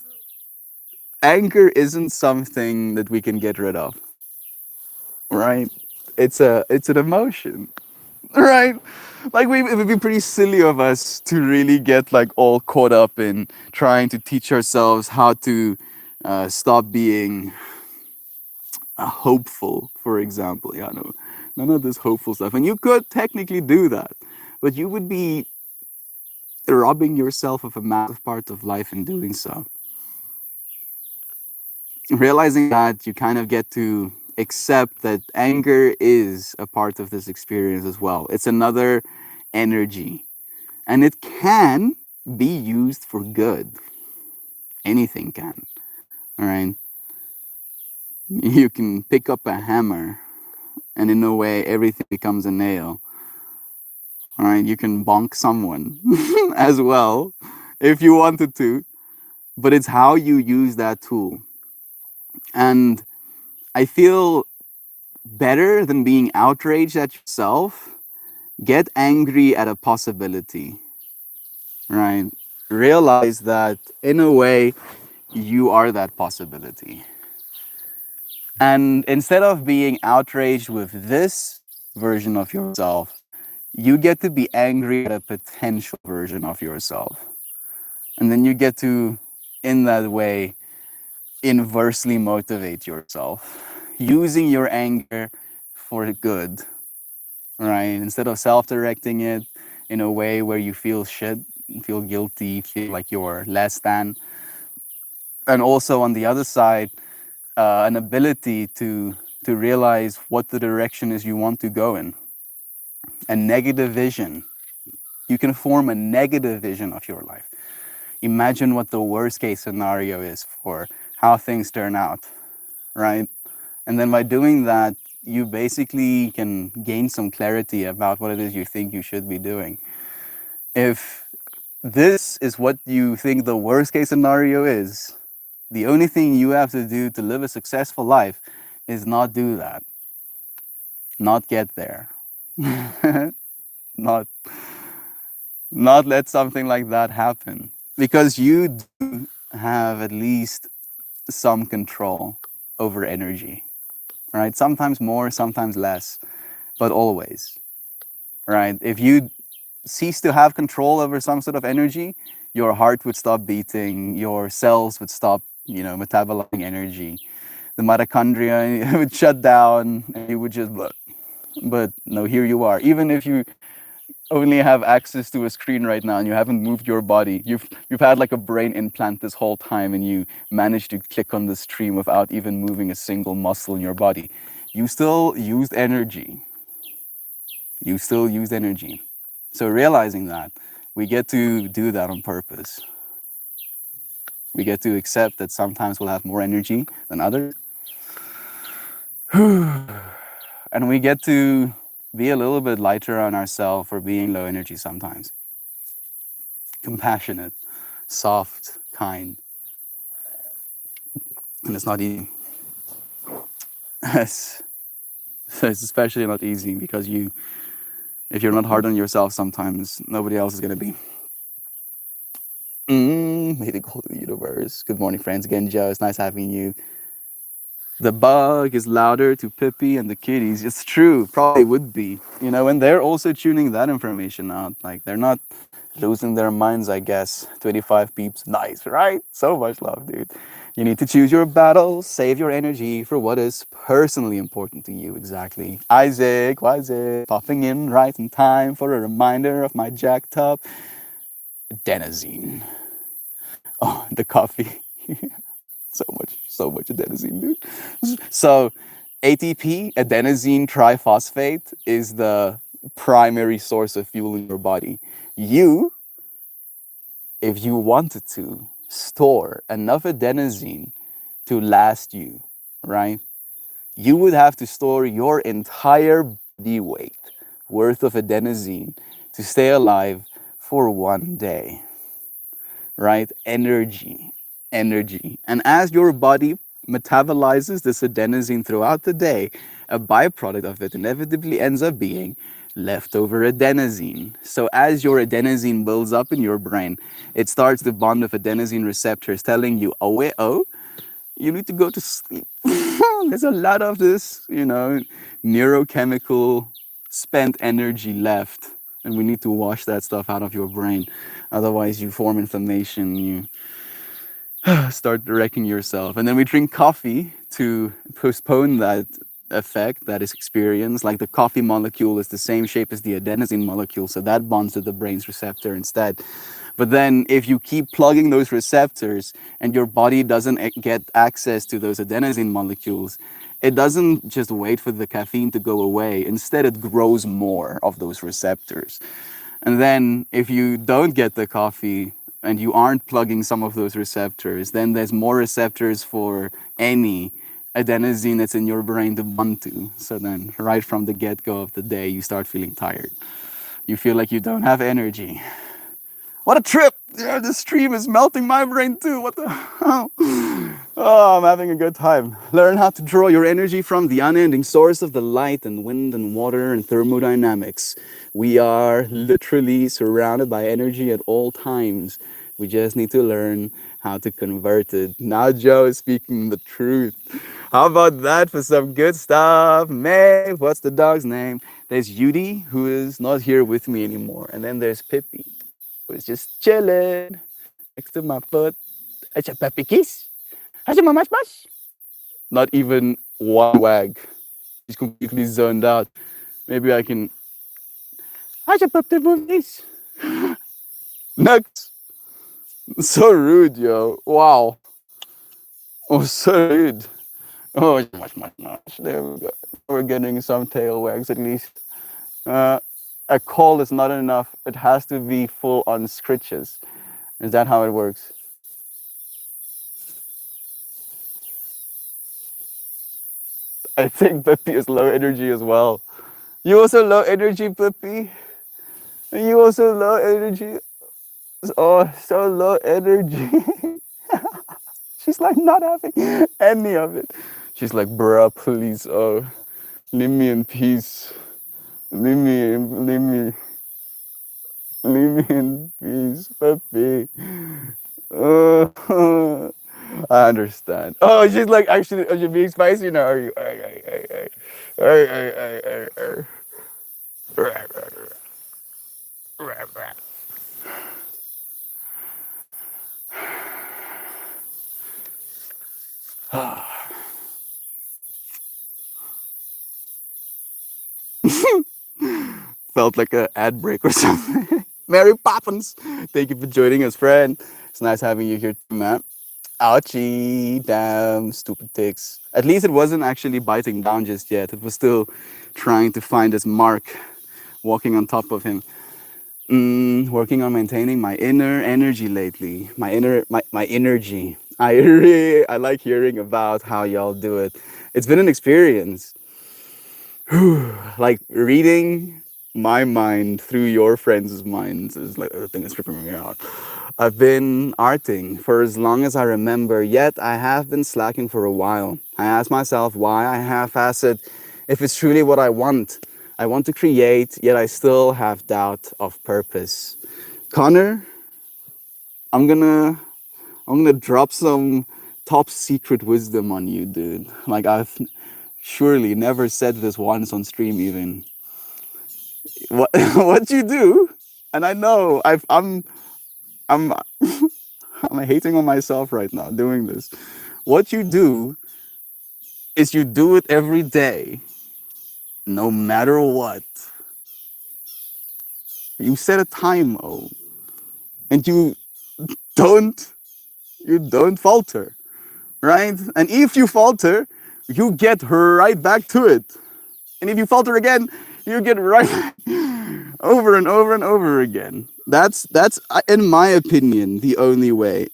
anger isn't something that we can get rid of. Right? It's an emotion. Right? Like it would be pretty silly of us to really get like all caught up in trying to teach ourselves how to stop being hopeful, for example. Yeah, no, none of this hopeful stuff. And you could technically do that, but you would be robbing yourself of a massive part of life in doing so. Realizing that, you kind of get to accept that anger is a part of this experience as well. It's another energy, and it can be used for good. Anything can. All right. You can pick up a hammer, and in a way, everything becomes a nail. All right. You can bonk someone as well if you wanted to, but it's how you use that tool. And I feel better than being outraged at yourself. Get angry at a possibility, right? Realize that in a way, you are that possibility. And instead of being outraged with this version of yourself, you get to be angry at a potential version of yourself. And then you get to, in that way, inversely motivate yourself, using your anger for good, right? Instead of self-directing it in a way where you feel shit, feel guilty, feel like you're less than. And also on the other side, an ability to realize what the direction is you want to go in. A negative vision. You can form a negative vision of your life. Imagine what the worst case scenario is for how things turn out, right? And then by doing that, you basically can gain some clarity about what it is you think you should be doing. If this is what you think the worst case scenario is, the only thing you have to do to live a successful life is not do that, not get there, not not let something like that happen, because you do have at least some control over energy, right? Sometimes more, sometimes less, but always, right? If you cease to have control over some sort of energy, your heart would stop beating, your cells would stop, metabolizing energy, the mitochondria would shut down, and you would just, but no, here you are. Even if you only have access to a screen right now and you haven't moved your body, you've had like a brain implant this whole time, and you managed to click on the stream without even moving a single muscle in your body. You still used energy. You still used energy. So realizing that, we get to do that on purpose. We get to accept that sometimes we'll have more energy than others. And we get to be a little bit lighter on ourselves for being low energy sometimes. Compassionate, soft, kind. And it's not easy. it's especially not easy because if you're not hard on yourself sometimes, nobody else is going to be. May the gold of the universe. Good morning, friends. Again, Joe, it's nice having you. The bug is louder to Pippi and the kitties. It's true, probably would be. And they're also tuning that information out. Like, they're not losing their minds, I guess. 25 peeps. Nice, right? So much love, dude. You need to choose your battles, save your energy for what is personally important to you. Exactly. Isaac, why is it popping in right in time for a reminder of my jacked up adenosine? Oh, the coffee. So much adenosine, dude. So ATP, adenosine triphosphate, is the primary source of fuel in your body. You, if you wanted to, store enough adenosine to last you, right? You would have to store your entire body weight worth of adenosine to stay alive for one day, right? Energy. And as your body metabolizes this adenosine throughout the day, a byproduct of it inevitably ends up being leftover adenosine. So as your adenosine builds up in your brain, it starts to bond with adenosine receptors telling you, oh, you need to go to sleep. There's a lot of this, neurochemical spent energy left, and we need to wash that stuff out of your brain. Otherwise, you form inflammation, you start wrecking yourself. And then we drink coffee to postpone that effect that is experienced. Like the coffee molecule is the same shape as the adenosine molecule, so that bonds to the brain's receptor instead. But then if you keep plugging those receptors and your body doesn't get access to those adenosine molecules, it doesn't just wait for the caffeine to go away. Instead, it grows more of those receptors. And then if you don't get the coffee and you aren't plugging some of those receptors, then there's more receptors for any adenosine that's in your brain to bond to. So then right from the get-go of the day, you start feeling tired. You feel like you don't have energy. What a trip! Yeah, this stream is melting my brain too. What the hell? Oh, I'm having a good time. Learn how to draw your energy from the unending source of the light and wind and water and thermodynamics. We are literally surrounded by energy at all times. We just need to learn how to convert it. Now Joe is speaking the truth. How about that for some good stuff? May, what's the dog's name? There's Yudi, who is not here with me anymore. And then there's Pippi, who's just chilling next to my foot. It's a Peppy kiss. How's your mama's much? Not even one wag. She's completely zoned out. Maybe I can. How's your puppy movies? Nuts. So rude, yo. Wow. Oh, so rude. Oh, much. There we go. We're getting some tail wags at least. A call is not enough. It has to be full on scritches. Is that how it works? I think Peppy is low energy as well. You also low energy, Peppy? And you also low energy? Oh, so low energy. She's like not having any of it. She's like, bruh, please, oh, leave me in peace. Leave me in peace, Peppy. I understand. Oh, she's like, actually, are you being spicy now? Are you? Felt like an ad break or something. Mary Poppins, thank you for joining us, friend. It's nice having you here too, man. Ouchie, damn, stupid ticks. At least it wasn't actually biting down just yet. It was still trying to find its mark, walking on top of him. Working on maintaining my inner energy lately. My energy. I like hearing about how y'all do it. It's been an experience. Like reading my mind through your friends' minds is like the thing that's tripping me out. I've been arting for as long as I remember, yet I have been slacking for a while. I ask myself why I half-ass it, if it's truly what I want. I want to create, yet I still have doubt of purpose. Connor, I'm gonna drop some top secret wisdom on you, dude. Like I've surely never said this once on stream even. What what you do, and I know I'm I'm hating on myself right now doing this. What you do is you do it every day, no matter what. You set a time, oh, and don't you don't falter, right? And if you falter, you get right back to it. And if you falter again, you get right over and over and over again. That's in my opinion the only way.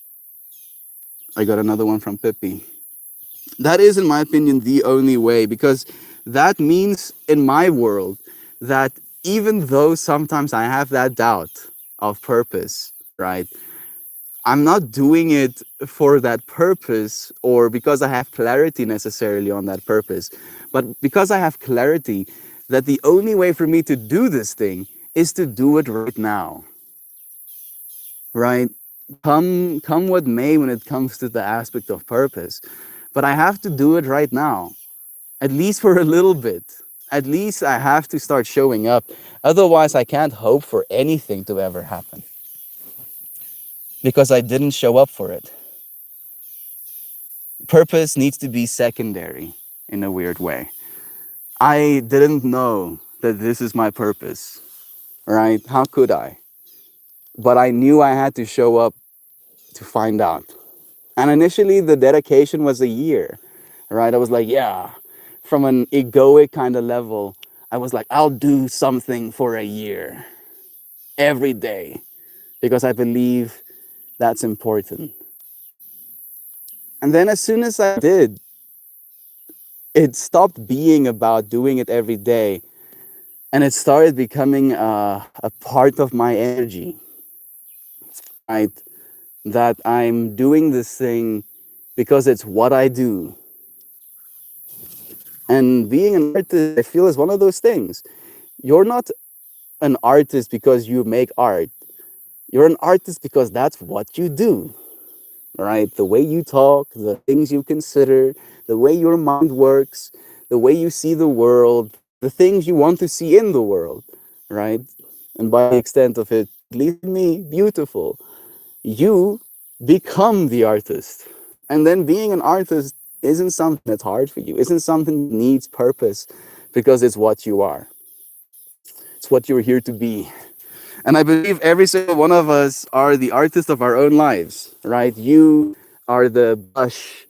I got another one from Pippi. That is, in my opinion, the only way, because that means in my world that even though sometimes I have that doubt of purpose, right? I'm not doing it for that purpose or because I have clarity necessarily on that purpose, but because I have clarity that the only way for me to do this thing is to do it right now, right? Come what may when it comes to the aspect of purpose, but I have to do it right now, at least for a little bit. At least I have to start showing up. Otherwise, I can't hope for anything to ever happen because I didn't show up for it. Purpose needs to be secondary in a weird way. I didn't know that this is my purpose, right? How could I? But I knew I had to show up to find out. And initially, the dedication was a year, right? I was like, yeah, from an egoic kind of level, I was like, I'll do something for a year every day because I believe that's important. And then as soon as I did, it stopped being about doing it every day and it started becoming a part of my energy, right? That I'm doing this thing because it's what I do. And being an artist, I feel, is one of those things. You're not an artist because you make art. You're an artist because that's what you do, right? The way you talk, the things you consider, the way your mind works, the way you see the world, the things you want to see in the world, right? And by the extent of it, at least me, beautiful. You become the artist. And then being an artist isn't something that's hard for you, isn't something that needs purpose because it's what you are. It's what you're here to be. And I believe every single one of us are the artist of our own lives, right? You are the brush,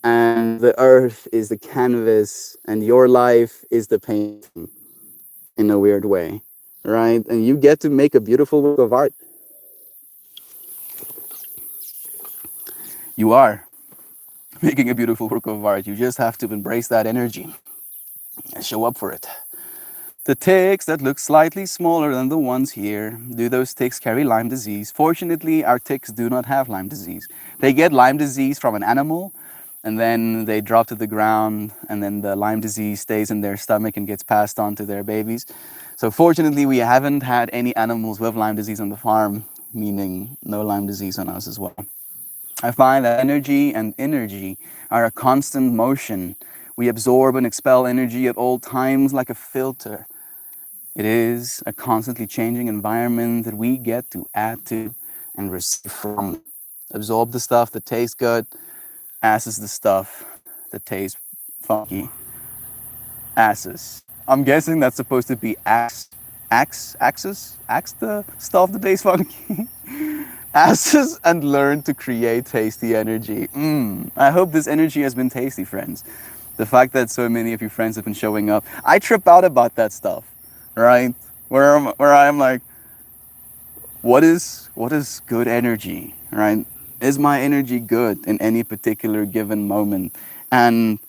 and the earth is the canvas, and your life is the painting in a weird way, right? And you get to make a beautiful work of art. You are making a beautiful work of art. You just have to embrace that energy and show up for it. The ticks that look slightly smaller than the ones here, do those ticks carry Lyme disease? Fortunately, our ticks do not have Lyme disease. They get Lyme disease from an animal, and then they drop to the ground, and then the Lyme disease stays in their stomach and gets passed on to their babies. So fortunately, we haven't had any animals with Lyme disease on the farm, meaning no Lyme disease on us as well. I find that energy and energy are a constant motion. We absorb and expel energy at all times like a filter. It is a constantly changing environment that we get to add to and receive from. Absorb the stuff that tastes good, asses the stuff that tastes funky. Asses. I'm guessing that's supposed to be axe the stuff that tastes funky. Asses and learn to create tasty energy. I hope this energy has been tasty, friends. The fact that so many of your friends have been showing up. I trip out about that stuff, right? Where I'm like, what is good energy, right? Is my energy good in any particular given moment? And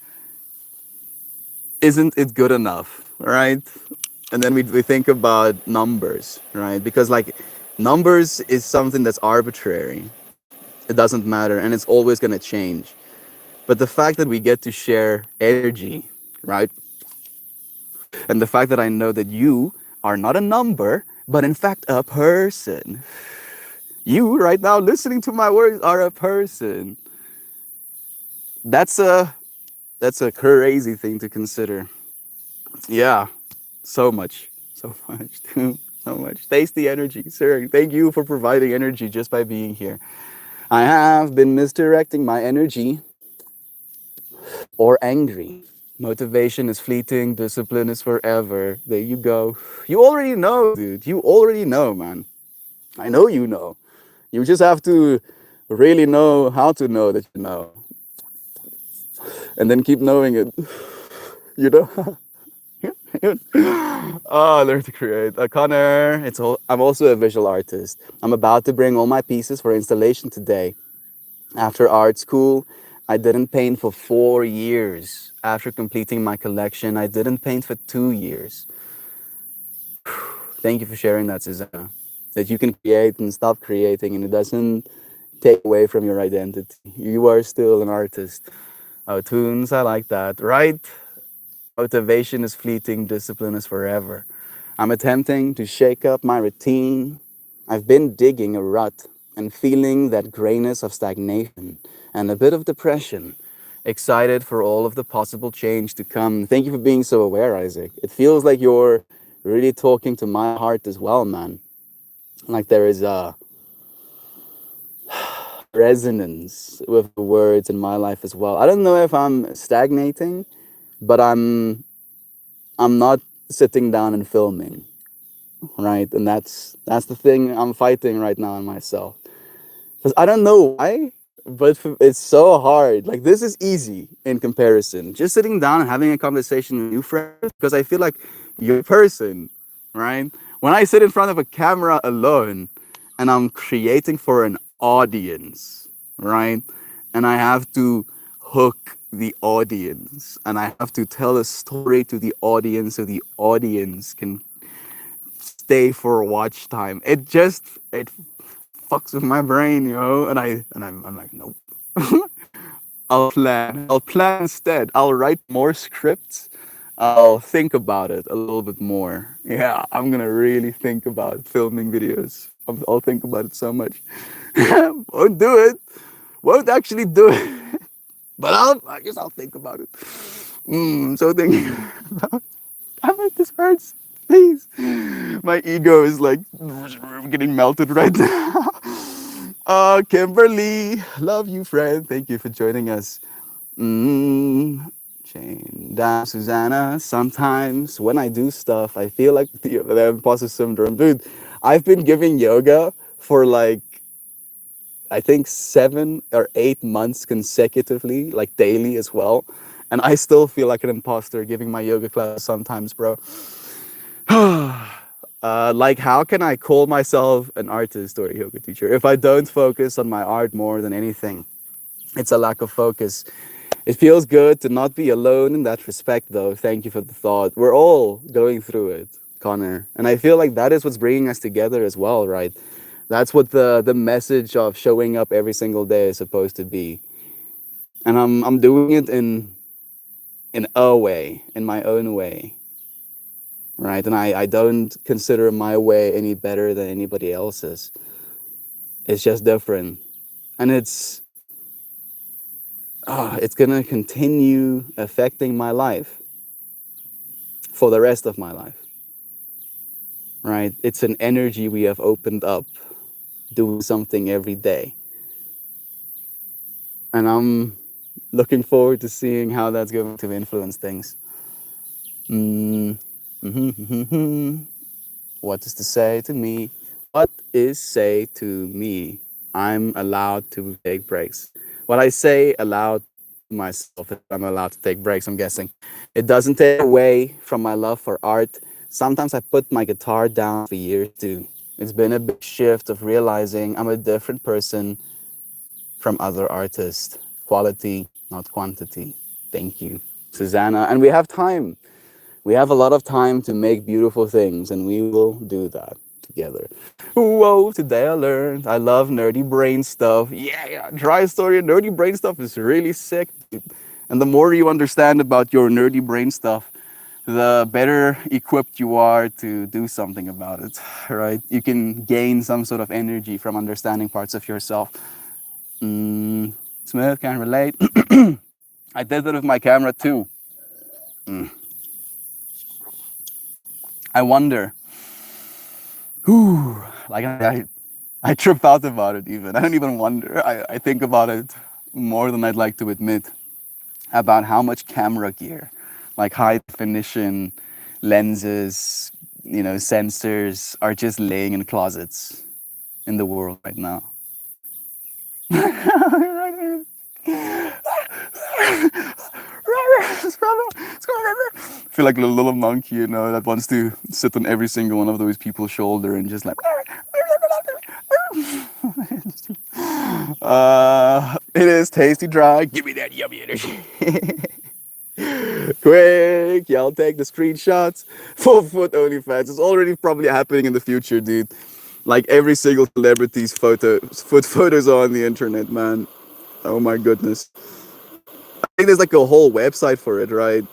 isn't it good enough, right? And then we think about numbers, right? Because like numbers is something that's arbitrary. It doesn't matter and it's always going to change. But the fact that we get to share energy, right? And the fact that I know that you are not a number, but in fact a person. You right now listening to my words are a person. That's a that's a crazy thing to consider. Yeah, so much. So much. So much. Tasty energy, sir. Thank you for providing energy just by being here. I have been misdirecting my energy or angry. Motivation is fleeting, discipline is forever. There you go. You already know, dude. You already know, man. I know you know. You just have to really know how to know that you know. And then keep knowing it. You know? Oh, learn to create. Connor, I'm also a visual artist. I'm about to bring all my pieces for installation today. After art school, I didn't paint for 4 years. After completing my collection, I didn't paint for 2 years. Thank you for sharing that, Susanna. That you can create and stop creating, and it doesn't take away from your identity. You are still an artist. Oh, tunes, I like that. Right? Motivation is fleeting, discipline is forever. I'm attempting to shake up my routine. I've been digging a rut and feeling that grayness of stagnation and a bit of depression. Excited for all of the possible change to come. Thank you for being so aware, Isaac. It feels like you're really talking to my heart as well, man. Like there is resonance with the words in my life as well. I don't know if I'm stagnating, but I'm not sitting down and filming, right? And that's the thing I'm fighting right now in myself. Because I don't know why, but it's so hard. Like, this is easy in comparison. Just sitting down and having a conversation with new friends, because I feel like you're a person, right? When I sit in front of a camera alone and I'm creating for an audience, right? And I have to hook the audience and I have to tell a story to the audience so the audience can stay for watch time. It fucks with my brain, I'm like, nope. I'll plan instead. I'll write more scripts. I'll think about it a little bit more. Yeah, I'm gonna really think about filming videos. I'll think about it so much. Won't do it. Won't actually do it. But I guess I'll think about it. So thinking about, this hurts. Please. My ego is like getting melted right now. Kimberly, love you, friend. Thank you for joining us. Chain down, Susanna. Sometimes when I do stuff, I feel like the imposter syndrome. Dude, I've been giving yoga for like, I think 7 or 8 months consecutively, like daily as well. And I still feel like an imposter giving my yoga class sometimes, bro. Like, how can I call myself an artist or a yoga teacher if I don't focus on my art more than anything? It's a lack of focus. It feels good to not be alone in that respect, though. Thank you for the thought. We're all going through it, Connor. And I feel like that is what's bringing us together as well, right? That's what the message of showing up every single day is supposed to be. And I'm doing it in a way, in my own way, right? And I don't consider my way any better than anybody else's. It's just different. And it's gonna continue affecting my life for the rest of my life, right? It's an energy we have opened up doing something every day. And I'm looking forward to seeing how that's going to influence things. What is to say to me? What is say to me? I'm allowed to take breaks. What I say allowed myself, if I'm allowed to take breaks, I'm guessing. It doesn't take away from my love for art. Sometimes I put my guitar down for years too. It's been a big shift of realizing I'm a different person from other artists. Quality, not quantity. Thank you, Susanna. And we have time. We have a lot of time to make beautiful things, and we will do that together. Whoa, today I learned I love nerdy brain stuff. Yeah, dry story and nerdy brain stuff is really sick. And the more you understand about your nerdy brain stuff, the better equipped you are to do something about it, right? You can gain some sort of energy from understanding parts of yourself. Smith can relate. I did that with my camera too. I wonder. Like I trip out about it even. I don't even wonder. I think about it more than I'd like to admit about how much camera gear, like high definition lenses, sensors are just laying in closets in the world right now. I feel like a little monkey, that wants to sit on every single one of those people's shoulder and just like. It is tasty dry. Give me that yummy energy. Quick, y'all take the screenshots. 4-foot OnlyFans. It's already probably happening in the future, dude. Like every single celebrity's foot photos are on the internet, man. Oh my goodness. I think there's like a whole website for it, right?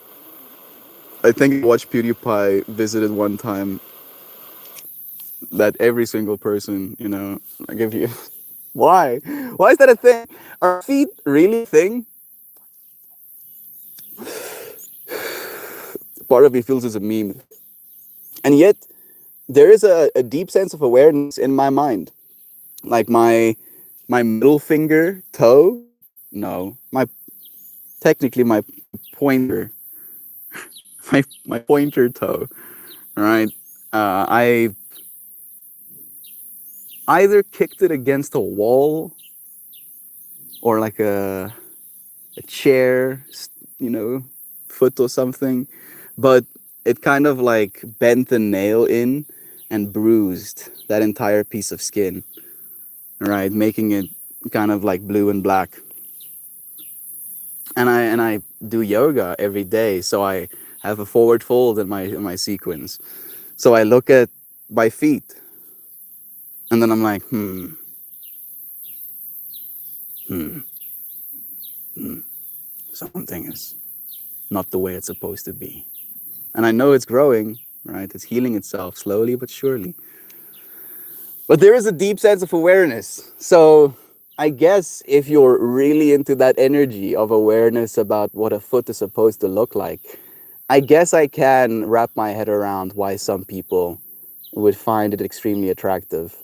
I think I watched PewDiePie visited one time that every single person, I give you. Why? Why is that a thing? Are feet really a thing? Part of me feels as a meme. And yet, there is a deep sense of awareness in my mind. Like my my middle finger toe, no, my technically my pointer, my pointer toe, right? I either kicked it against a wall or like a chair, you know, foot or something, but it kind of like bent the nail in and bruised that entire piece of skin, right, making it kind of like blue and black. And I do yoga every day, so I have a forward fold in my sequence. So I look at my feet, and then I'm like, hmm, something is not the way it's supposed to be. And I know it's growing, right? It's healing itself slowly but surely. But there is a deep sense of awareness. So I guess if you're really into that energy of awareness about what a foot is supposed to look like, I guess I can wrap my head around why some people would find it extremely attractive.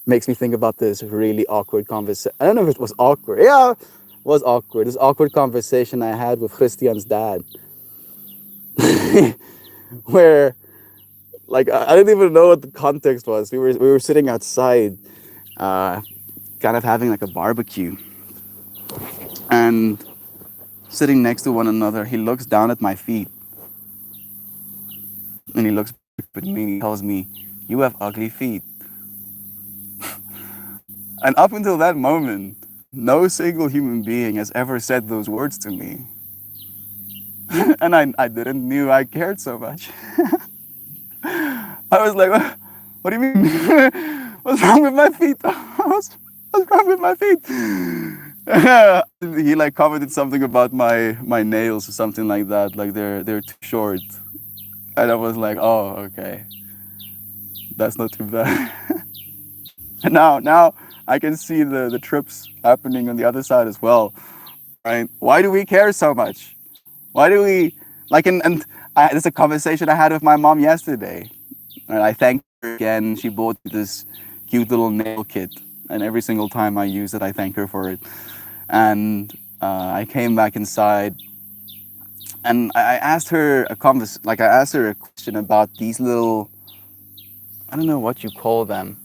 Makes me think about this really awkward conversation. I don't know if it was awkward. Yeah, it was awkward. This awkward conversation I had with Christian's dad, where like I didn't even know what the context was. We were sitting outside, uh, kind of having like a barbecue, and sitting next to one another. He looks down at my feet, and he looks back at me and he tells me, "You have ugly feet." And up until that moment, no single human being has ever said those words to me. And I didn't knew I cared so much. I was like, what do you mean? What's wrong with my feet? What's wrong with my feet? He like commented something about my nails or something like that, like they're too short. And I was like, oh, okay, that's not too bad. And now I can see the trips happening on the other side as well, right? Why do we care so much? Why do we like? There's a conversation I had with my mom yesterday, and I thanked her again. She bought me this cute little nail kit, and every single time I use it, I thank her for it. And I came back inside, and I asked her I asked her a question about these little, I don't know what you call them,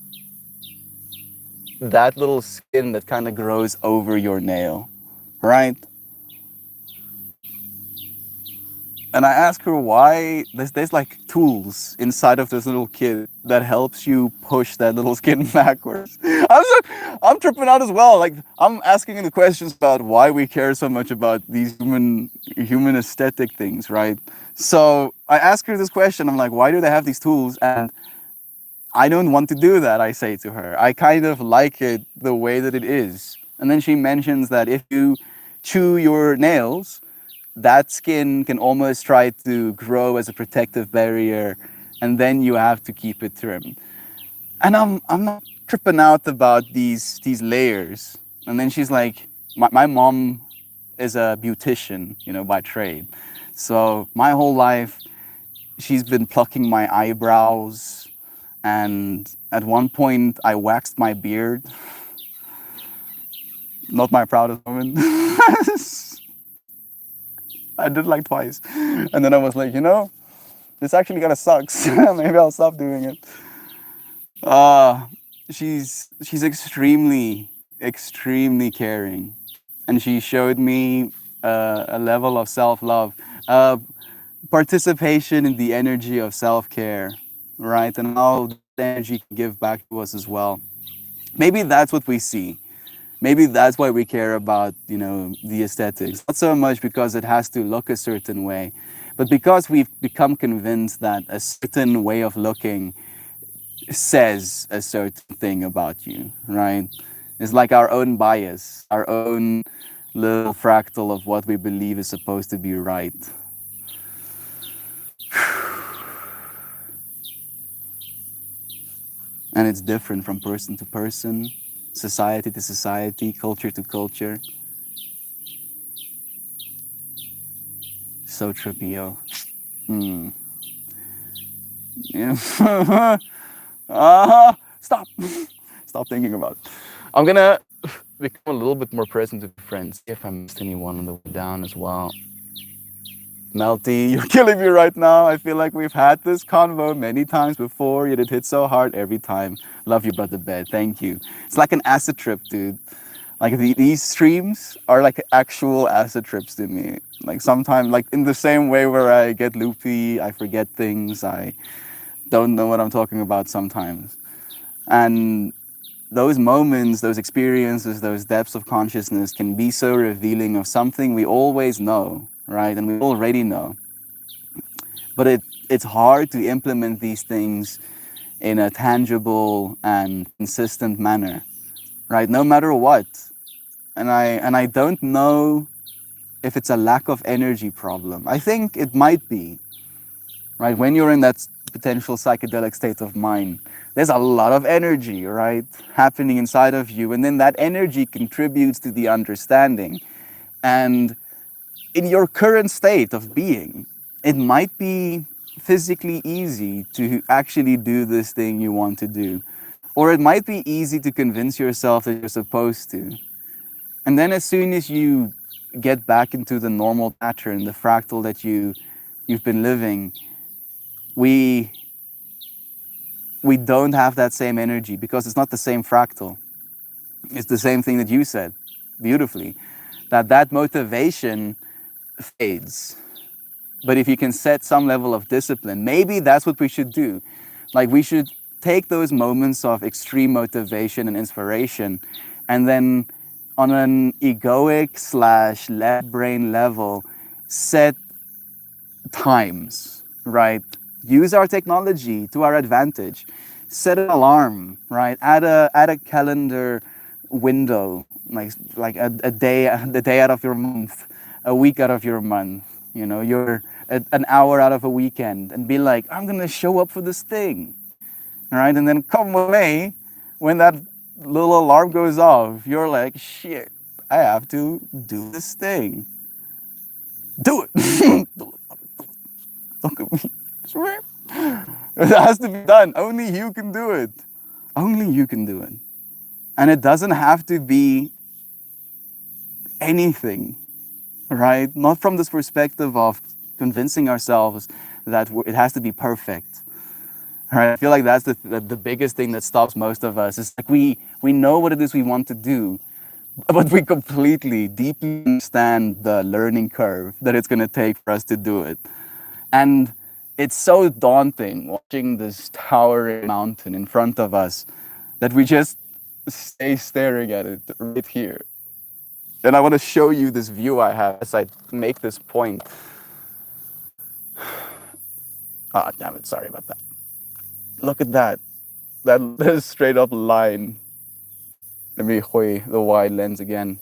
that little skin that kind of grows over your nail, right? And I asked her why there's like tools inside of this little kit that helps you push that little skin backwards. I'm tripping out as well. Like I'm asking the questions about why we care so much about these human aesthetic things, right? So I ask her this question. I'm like, why do they have these tools? And I don't want to do that, I say to her. I kind of like it the way that it is. And then she mentions that if you chew your nails, that skin can almost try to grow as a protective barrier, and then you have to keep it trimmed. And I'm not tripping out about these layers. And then she's like, my mom is a beautician, you know, by trade. So my whole life she's been plucking my eyebrows, and at one point I waxed my beard. Not my proudest moment. I did like twice. And then I was like, you know, this actually kind of sucks. Maybe I'll stop doing it. Uh, she's extremely caring, and she showed me a level of self-love, uh, participation in the energy of self-care, right? And how that energy can give back to us as well. Maybe that's what we see. Maybe that's why we care about, you know, the aesthetics. Not so much because it has to look a certain way, but because we've become convinced that a certain way of looking says a certain thing about you, right? It's like our own bias, our own little fractal of what we believe is supposed to be right. And it's different from person to person, society to society, culture to culture. So trippy, yo. Mm. Yeah. Stop. Stop thinking about it. I'm gonna become a little bit more present with friends. See if I missed anyone on the way down as well. Melty, you're killing me right now. I feel like we've had this convo many times before, yet it hits so hard every time. Love you, brother Bed. Thank you. It's like an acid trip, dude. Like these streams are like actual acid trips to me. Like sometimes, like in the same way where I get loopy, I forget things, I don't know what I'm talking about sometimes. And those moments, those experiences, those depths of consciousness can be so revealing of something we always know, right? And we already know. But it's hard to implement these things in a tangible and consistent manner, right? No matter what. And I don't know if it's a lack of energy problem. I think it might be, right? When you're in that potential psychedelic state of mind, there's a lot of energy, right, happening inside of you. And then that energy contributes to the understanding. And in your current state of being, it might be physically easy to actually do this thing you want to do. Or it might be easy to convince yourself that you're supposed to. And then as soon as you get back into the normal pattern, the fractal that you've been living, we we don't have that same energy because it's not the same fractal. It's the same thing that you said beautifully, that motivation fades. But if you can set some level of discipline, maybe that's what we should do. Like we should take those moments of extreme motivation and inspiration and then on an egoic slash left brain level, set times, right? Use our technology to our advantage. Set an alarm, right? Add a calendar window, like a day, the day out of your month, a week out of your month. You know, you're an hour out of a weekend, and be like, I'm gonna show up for this thing, all right? And then come May, when that little alarm goes off, you're like, shit, I have to do this thing. Do it. Look at me. It has to be done. Only you can do it. Only you can do it. And it doesn't have to be anything, right? Not from this perspective of convincing ourselves that it has to be perfect. Right? I feel like that's the biggest thing that stops most of us. It's like we know what it is we want to do, but we completely, deeply understand the learning curve that it's going to take for us to do it. And it's so daunting watching this towering mountain in front of us that we just stay staring at it right here. And I want to show you this view I have as I make this point. Ah, oh, damn it, sorry about that. Look at that. That is straight up line. Let me hui the wide lens again.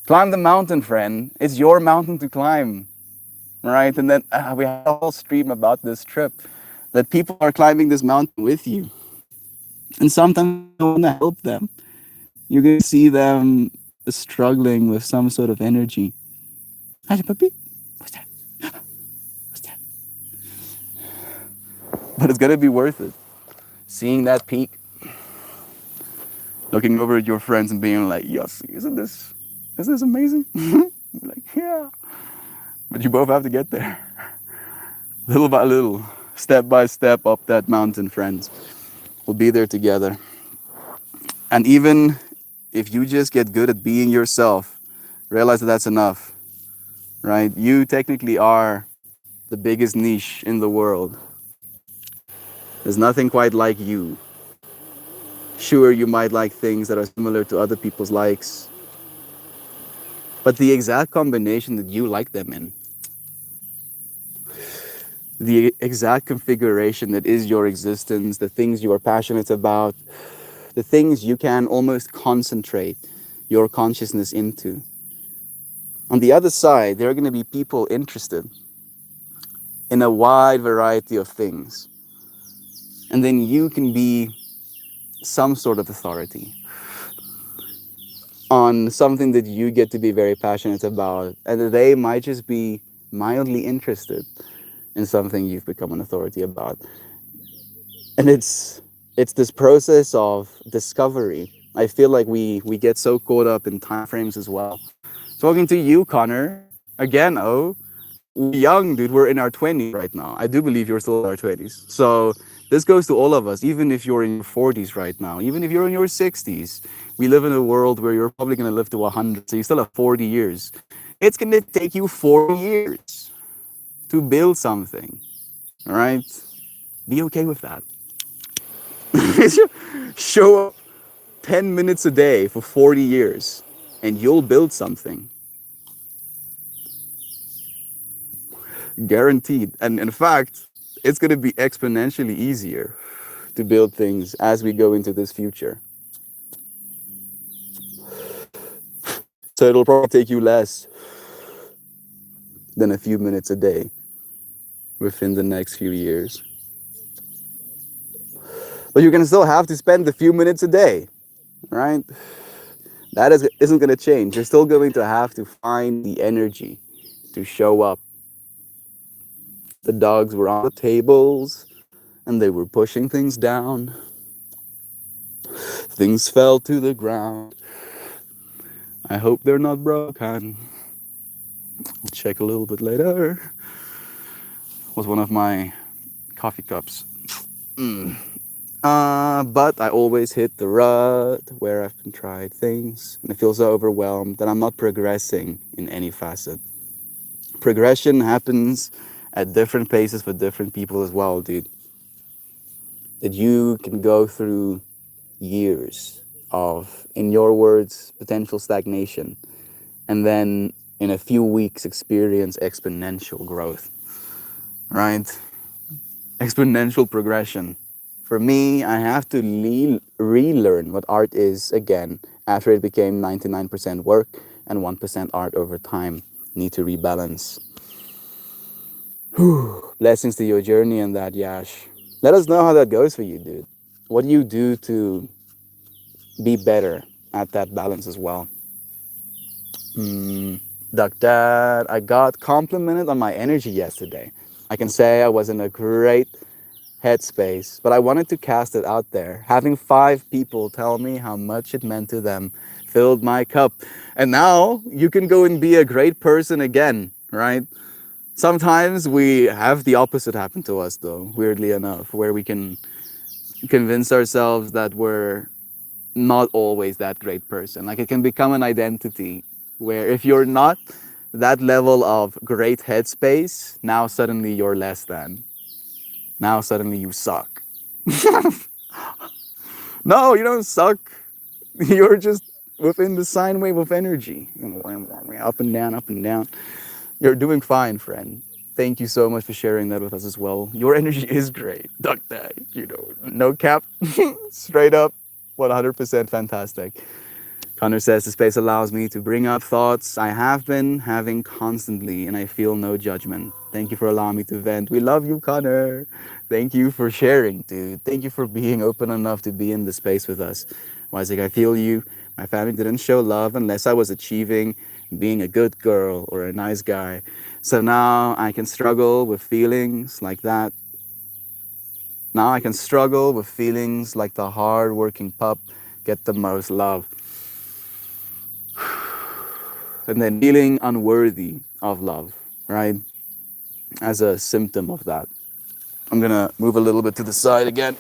Climb the mountain, friend. It's your mountain to climb, right? And then we had a whole stream about this trip that people are climbing this mountain with you. And sometimes you want to help them. You're going to see them struggling with some sort of energy. Hi, puppy. What's that? What's that? But it's going to be worth it. Seeing that peak, looking over at your friends and being like, yes, isn't this amazing? Like, yeah. But you both have to get there. Little by little, step by step up that mountain, friends. We'll be there together. And even if you just get good at being yourself, realize that that's enough, right? You technically are the biggest niche in the world. There's nothing quite like you. Sure, you might like things that are similar to other people's likes, but the exact combination that you like them in, the exact configuration that is your existence, the things you are passionate about, the things you can almost concentrate your consciousness into. On the other side, there are going to be people interested in a wide variety of things. And then you can be some sort of authority on something that you get to be very passionate about. And they might just be mildly interested in something you've become an authority about. And it's this process of discovery. I feel like we get so caught up in time frames as well. Talking to you, Connor, again, we're young, dude. We're in our 20s right now. I do believe you're still in our 20s. So this goes to all of us, even if you're in your 40s right now, even if you're in your 60s. We live in a world where you're probably going to live to 100, so you still have 40 years. It's going to take you 40 years to build something, all right? Be okay with that. Show up 10 minutes a day for 40 years and you'll build something. Guaranteed. And in fact, it's going to be exponentially easier to build things as we go into this future. So it'll probably take you less than a few minutes a day within the next few years. But you're going to still have to spend a few minutes a day, right? Isn't going to change. You're still going to have to find the energy to show up. The dogs were on the tables and they were pushing things down. Things fell to the ground. I hope they're not broken. I'll check a little bit later. Was one of my coffee cups. But I always hit the rut where I've been tried things and I feel so overwhelmed that I'm not progressing in any facet. Progression happens at different paces for different people as well, dude. That you can go through years of, in your words, potential stagnation, and then in a few weeks experience exponential growth, right? Exponential progression. For me, I have to relearn what art is again after it became 99% work and 1% art over time. Need to rebalance. Whew. Blessings to your journey and that, Yash. Let us know how that goes for you, dude. What do you do to be better at that balance as well? Duck Dad, I got complimented on my energy yesterday. I can say I was in a great headspace, but I wanted to cast it out there. Having 5 people tell me how much it meant to them filled my cup. And now you can go and be a great person again, right? Sometimes we have the opposite happen to us, though, weirdly enough, where we can convince ourselves that we're not always that great person. Like it can become an identity where if you're not that level of great headspace, now suddenly you're less than. Now suddenly you suck. No, you don't suck. You're just within the sine wave of energy. Up and down, up and down. You're doing fine, friend. Thank you so much for sharing that with us as well. Your energy is great. Duck that, no cap. Straight up, 100% fantastic. Connor says the space allows me to bring up thoughts I have been having constantly and I feel no judgment. Thank you for allowing me to vent. We love you, Connor. Thank you for sharing, dude. Thank you for being open enough to be in the space with us. Isaac, I feel you. My family didn't show love unless I was achieving being a good girl or a nice guy. So now I can struggle with feelings like that. Now I can struggle with feelings like the hard-working pup get the most love. And then feeling unworthy of love, right? As a symptom of that. I'm gonna move a little bit to the side again.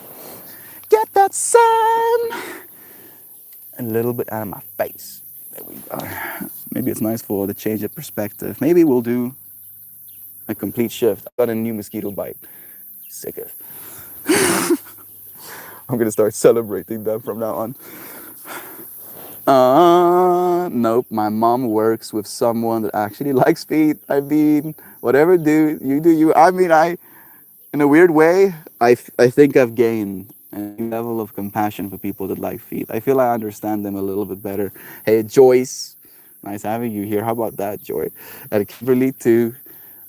Get that sun a little bit out of my face. There we go. Maybe it's nice for the change of perspective. Maybe we'll do a complete shift. I got a new mosquito bite. Sick of. I'm gonna start celebrating them from now on. Nope. My mom works with someone that actually likes feet. I mean, whatever do you. I mean, in a weird way, I think I've gained a level of compassion for people that like feet. I feel I understand them a little bit better. Hey, Joyce, nice having you here. How about that, Joy? And Kimberly too.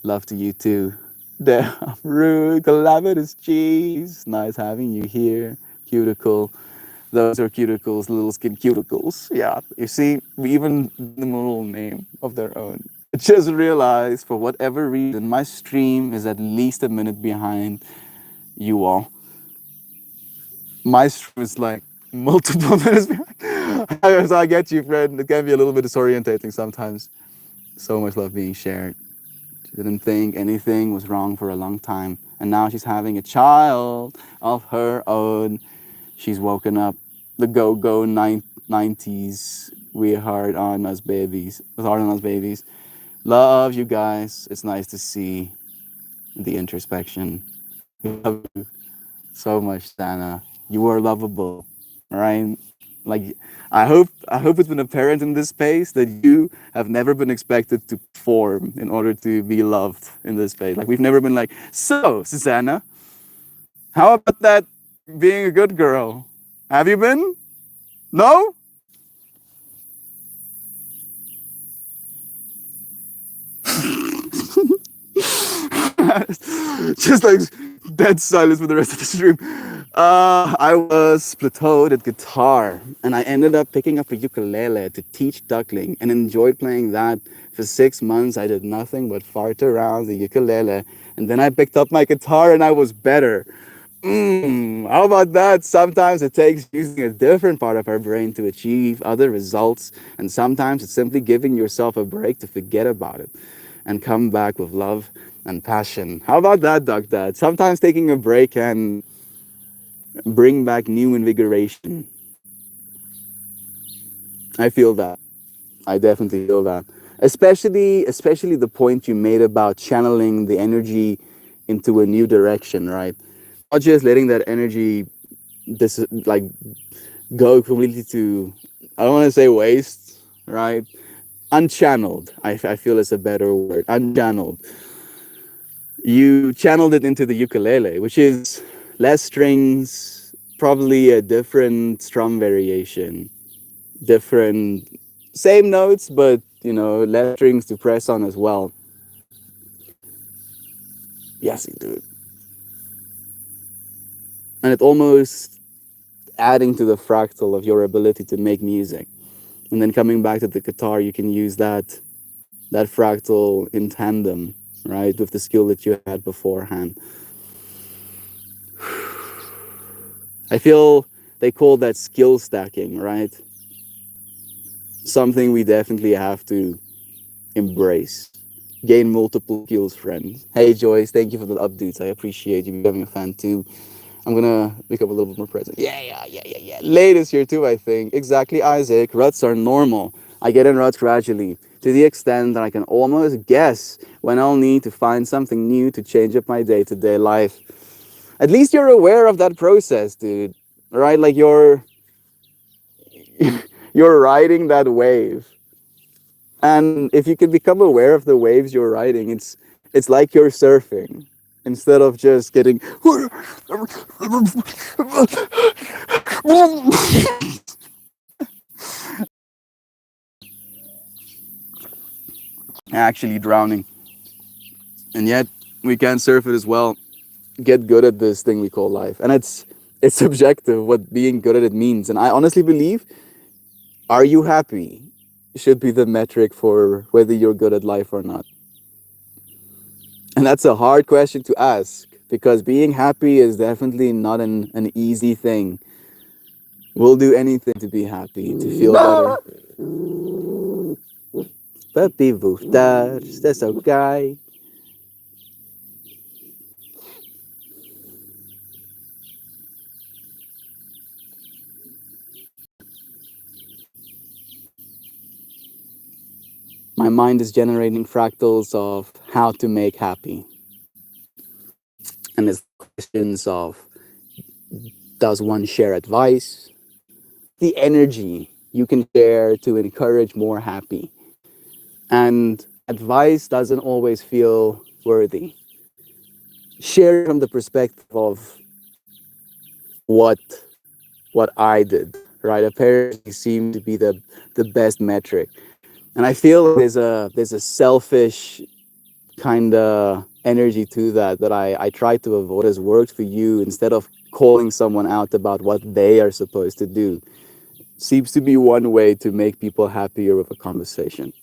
Love to you too. Damn, rude, calamitous cheese. Nice having you here. Cuticle. Those are cuticles, little skin cuticles. Yeah, you see, we even give them a little name of their own. just realized for whatever reason my stream is at least a minute behind you all. My stream is like multiple minutes behind. So I get you, friend. It can be a little bit disorientating sometimes. So much love being shared. She didn't think anything was wrong for a long time. And now she's having a child of her own. She's woken up the go-go 90s. We're hard on us babies. It's hard on us babies. Love you guys. It's nice to see the introspection. Love you so much, Dana. You are lovable, right? Like I hope it's been apparent in this space that you have never been expected to perform in order to be loved in this space. Like we've never been like, so Susanna, how about that being a good girl? Have you been? No? Just like dead silence for the rest of the stream. I was plateaued at guitar, and I ended up picking up a ukulele to teach duckling, and enjoyed playing that for 6 months. I did nothing but fart around the ukulele, and then I picked up my guitar, and I was better. How about that? Sometimes it takes using a different part of our brain to achieve other results, and sometimes it's simply giving yourself a break to forget about it and come back with love and passion. How about that, Doc Dad? Sometimes taking a break can bring back new invigoration. I feel that. I definitely feel that. Especially the point you made about channeling the energy into a new direction, right? Not just letting that energy this like go completely to, I don't want to say waste, right? Unchanneled. I feel is a better word. Unchanneled. You channeled it into the ukulele, which is less strings, probably a different strum variation, different, same notes, but less strings to press on as well. Yes, dude. And it almost adding to the fractal of your ability to make music. And then coming back to the guitar, you can use that fractal in tandem, right, with the skill that you had beforehand. I feel they call that skill stacking, right? Something we definitely have to embrace. Gain multiple skills, friends. Hey, Joyce, thank you for the updates. I appreciate you becoming a fan too. I'm gonna become a little bit more present. Yeah. Latest here too, I think. Exactly, Isaac. Ruts are normal. I get in ruts gradually, to the extent that I can almost guess when I'll need to find something new to change up my day-to-day life. At least you're aware of that process, dude. Right? Like you're riding that wave. And if you can become aware of the waves you're riding, it's like you're surfing instead of just getting actually drowning. And yet we can surf it as well. Get good at this thing we call life. And it's subjective what being good at it means. And I honestly believe, are you happy should be the metric for whether you're good at life or not. And that's a hard question to ask because being happy is definitely not an easy thing. We'll do anything to be happy, to feel better. Papi Vuftars, that's okay. My mind is generating fractals of how to make happy. And it's questions of, does one share advice? The energy you can share to encourage more happy. And advice doesn't always feel worthy. Share from the perspective of what what I did, right? Apparently seemed to be the best metric. And I feel there's a selfish kind of energy to that I try to avoid. What has worked for you, instead of calling someone out about what they are supposed to do, seems to be one way to make people happier with a conversation.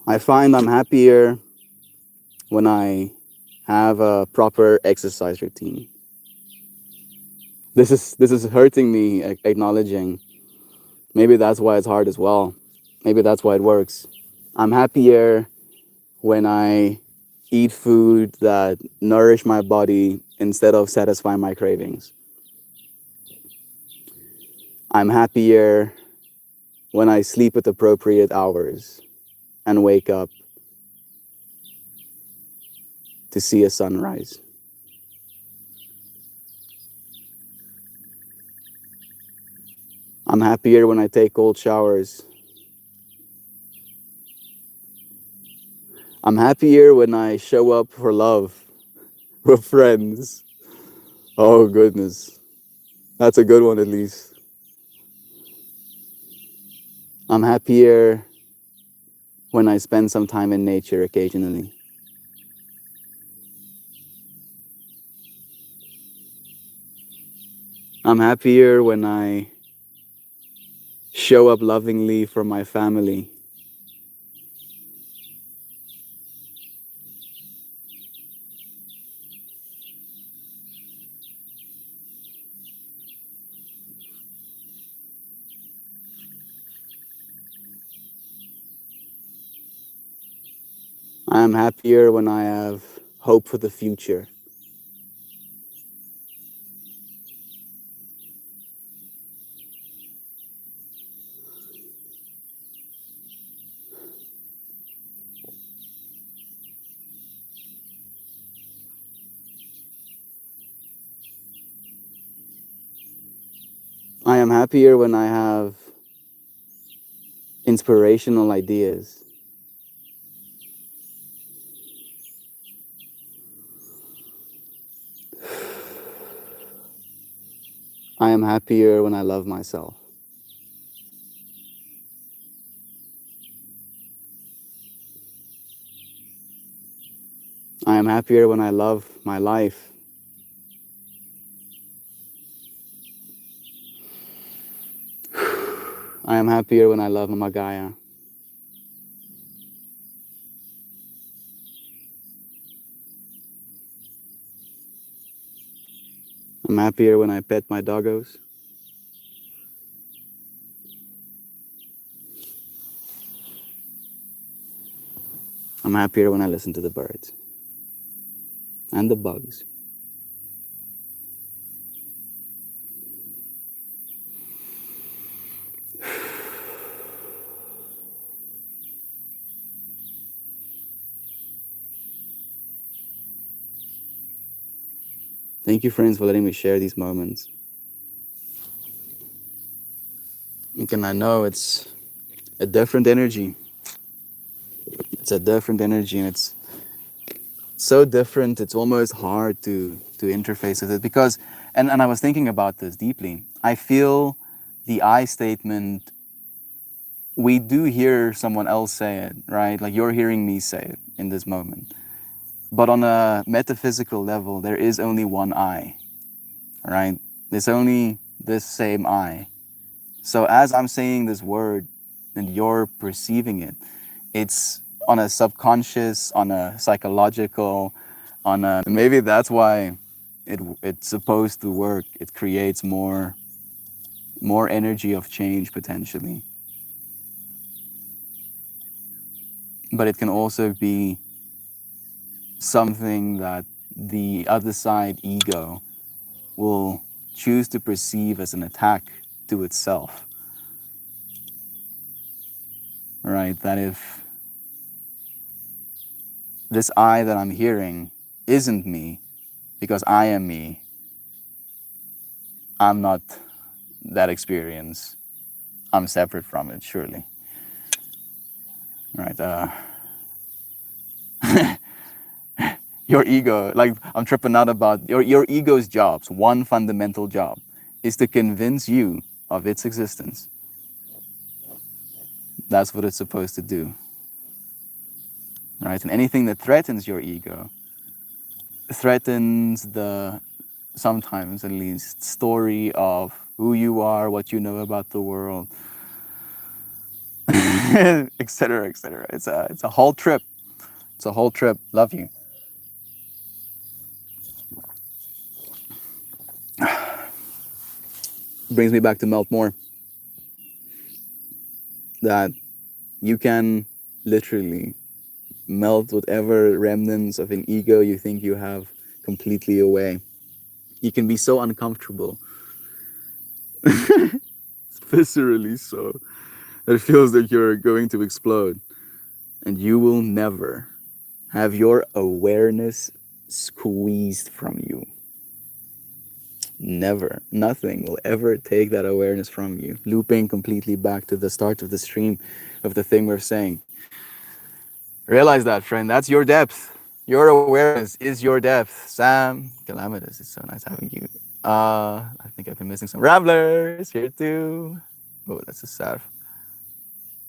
I find I'm happier when I have a proper exercise routine. This is hurting me acknowledging. Maybe that's why it's hard as well. Maybe that's why it works. I'm happier when I eat food that nourish my body instead of satisfying my cravings. I'm happier when I sleep at appropriate hours and wake up to see a sunrise. I'm happier when I take cold showers. I'm happier when I show up for love with friends. Oh, goodness. That's a good one, at least. I'm happier when I spend some time in nature occasionally. I'm happier when I show up lovingly for my family. I am happier when I have hope for the future. I am happier when I have inspirational ideas. I am happier when I love myself. I am happier when I love my life. I am happier when I love Mama Gaia. I'm happier when I pet my doggos. I'm happier when I listen to the birds and the bugs. Thank you, friends, for letting me share these moments. And I know it's a different energy. It's a different energy, and it's so different. It's almost hard to interface with it because, and I was thinking about this deeply. I feel the I statement. We do hear someone else say it, right? Like you're hearing me say it in this moment. But on a metaphysical level, there is only one I, right? There's only this same I. So as I'm saying this word and you're perceiving it, it's on a subconscious, on a psychological, on a maybe that's why it's supposed to work. It creates more energy of change potentially. But it can also be something that the other side ego will choose to perceive as an attack to itself. Right? That if this I that I'm hearing isn't me, because I am me, I'm not that experience. I'm separate from it, surely. Right? Your ego, like I'm tripping out about your ego's jobs, one fundamental job is to convince you of its existence. That's what it's supposed to do. Right? And anything that threatens your ego threatens the, sometimes at least, story of who you are, what you know about the world. etc., etc. It's a whole trip. It's a whole trip. Love you. Brings me back to Melt More. That you can literally melt whatever remnants of an ego you think you have completely away. You can be so uncomfortable, viscerally so, that it feels like you're going to explode. And you will never have your awareness squeezed from you. Never. Nothing will ever take that awareness from you. Looping completely back to the start of the stream of the thing we're saying. Realize that, friend. That's your depth. Your awareness is your depth. Sam, Calamitous, it's so nice having you. I think I've been missing some ramblers here too. Oh, that's a sad.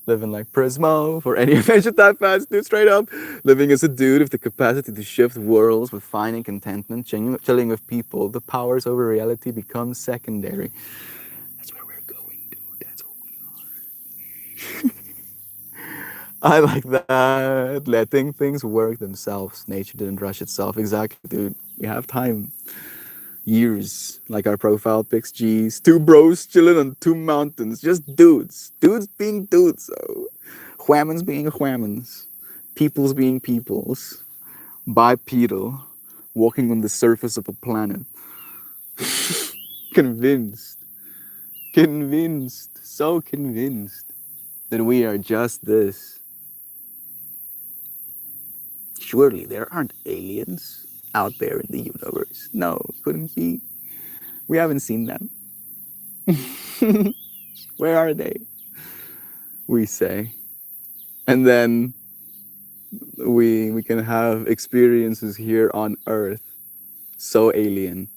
Living like Prismo for any adventure type fans, dude, straight up. Living as a dude with the capacity to shift worlds with finding contentment, chilling with people. The powers over reality become secondary. That's where we're going, dude. That's who we are. I like that. Letting things work themselves. Nature didn't rush itself. Exactly, dude. We have time. Years. Like our profile pics, G's. Two bros chilling on two mountains. Just dudes. Dudes being dudes, though. Whammons being whammons. Peoples being peoples. Bipedal. Walking on the surface of a planet. Convinced. Convinced. So convinced that we are just this. Surely there aren't aliens out there in the universe. No, couldn't be. We haven't seen them. Where are they? We say. And then we can have experiences here on Earth so alien,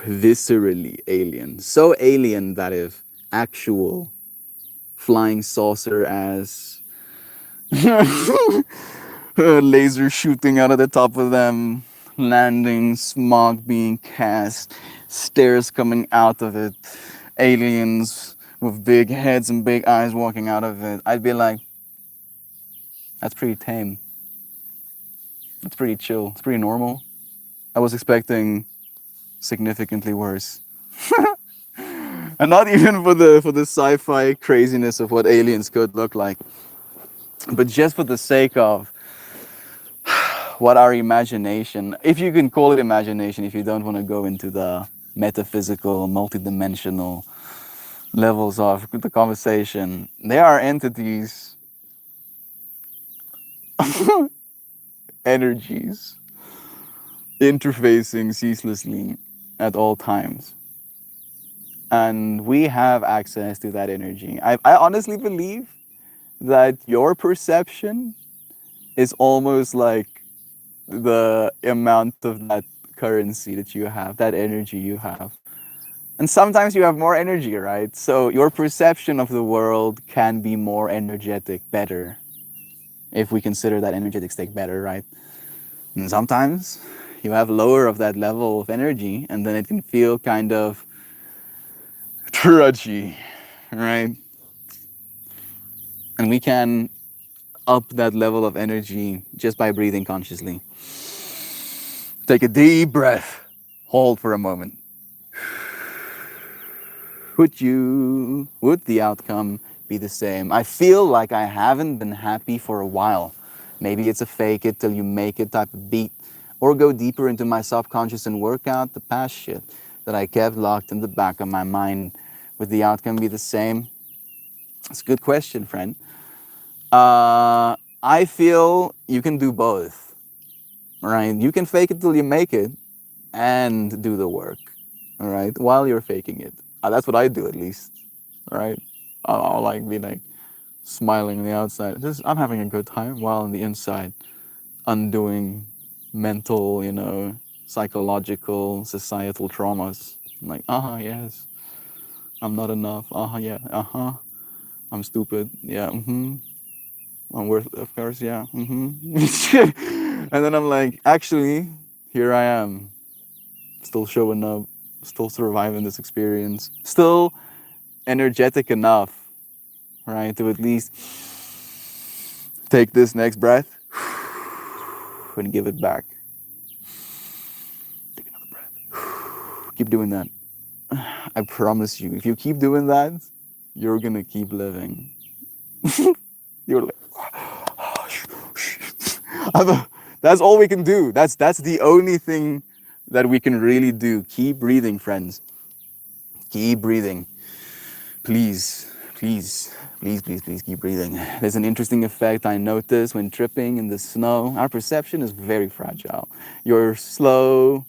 viscerally alien, so alien that if actual flying saucer as laser shooting out of the top of them, landing, smog being cast, stairs coming out of it, aliens with big heads and big eyes walking out of it, I'd be like, that's pretty tame. That's pretty chill. It's pretty normal. I was expecting significantly worse. And not even for the sci-fi craziness of what aliens could look like, but just for the sake of what our imagination, if you can call it imagination, if you don't want to go into the metaphysical, multidimensional levels of the conversation, there are entities, energies, interfacing ceaselessly at all times. And we have access to that energy. I honestly believe that your perception is almost like the amount of that currency that you have, that energy you have. And sometimes you have more energy, right? So your perception of the world can be more energetic, better, if we consider that energetic state better, right? And sometimes you have lower of that level of energy, and then it can feel kind of trudgy, right? And we can up that level of energy just by breathing consciously. Take a deep breath, hold for a moment. Would the outcome be the same? I feel like I haven't been happy for a while. Maybe it's a fake it till you make it type of beat, or go deeper into my subconscious and work out the past shit that I kept locked in the back of my mind. Would the outcome be the same? That's a good question, friend. I feel you can do both, right? You can fake it till you make it and do the work, all right, while you're faking it. That's what I do, at least, all right? I'll like be like smiling on the outside. Just, I'm having a good time, while on the inside, undoing mental, psychological, societal traumas. I'm like, yes, I'm not enough. Yeah, I'm stupid. Yeah, I'm worth, of course, yeah. And then I'm like, actually, here I am, still showing up, still surviving this experience, still energetic enough right? To at least take this next breath and give it back. Take another breath. Keep doing that. I promise you, if you keep doing that, you're gonna keep living. You're like, that's all we can do. That's the only thing that we can really do. Keep breathing, friends. Keep breathing. Please, please, please, please, please keep breathing. There's an interesting effect I notice when tripping in the snow. Our perception is very fragile. You slow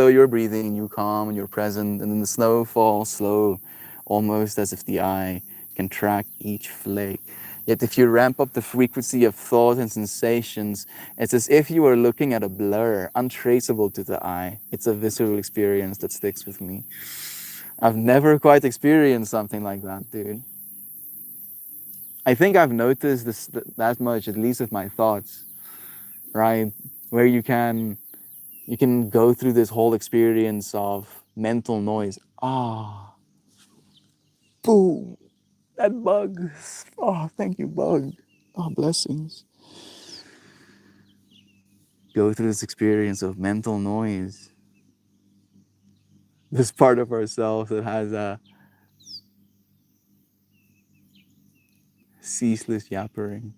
your breathing, you calm, and you're present, and then the snow falls slow, almost as if the eye can track each flake. Yet if you ramp up the frequency of thought and sensations, it's as if you are looking at a blur, untraceable to the eye. It's a visceral experience that sticks with me. I've never quite experienced something like that, dude. I think I've noticed this that much, at least with my thoughts, right? Where you can go through this whole experience of mental noise. Ah, boom, that bug. Oh, thank you, bug. Oh, blessings. Go through this experience of mental noise. This part of ourselves that has a ceaseless yappering.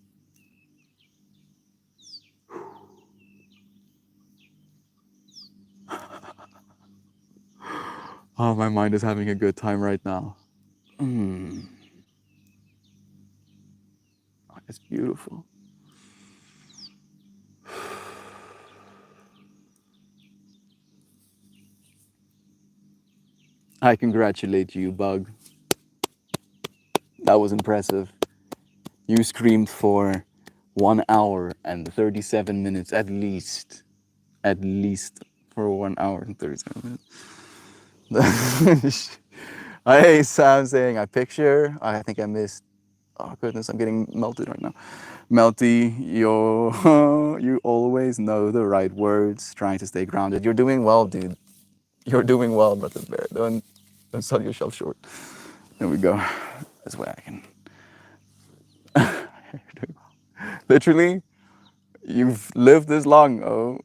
Oh, my mind is having a good time right now. Mm. Oh, it's beautiful. I congratulate you, Bug. That was impressive. You screamed for 1 hour and 37 minutes at least. At least for 1 hour and 37 minutes. Hey, Sam saying, I picture. I think I missed. Oh, goodness, I'm getting melted right now. Melty, you always know the right words, trying to stay grounded. You're doing well, dude. You're doing well, Brother Bear. Don't sell yourself short. There we go. That's where I can. Literally, you've lived this long. Oh,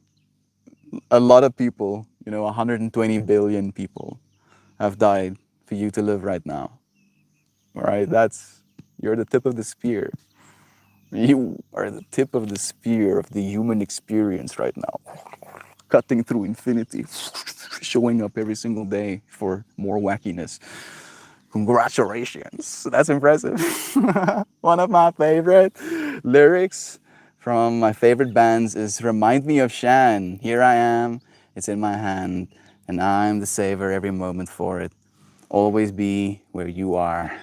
a lot of people, 120 billion people have died for you to live right now. All right, you're the tip of the spear. You are the tip of the spear of the human experience right now, cutting through infinity, showing up every single day for more wackiness. Congratulations. That's impressive. One of my favorite lyrics from my favorite bands is Remind Me of Shan. Here I am, it's in my hand, and I'm the saver every moment for it. Always be where you are.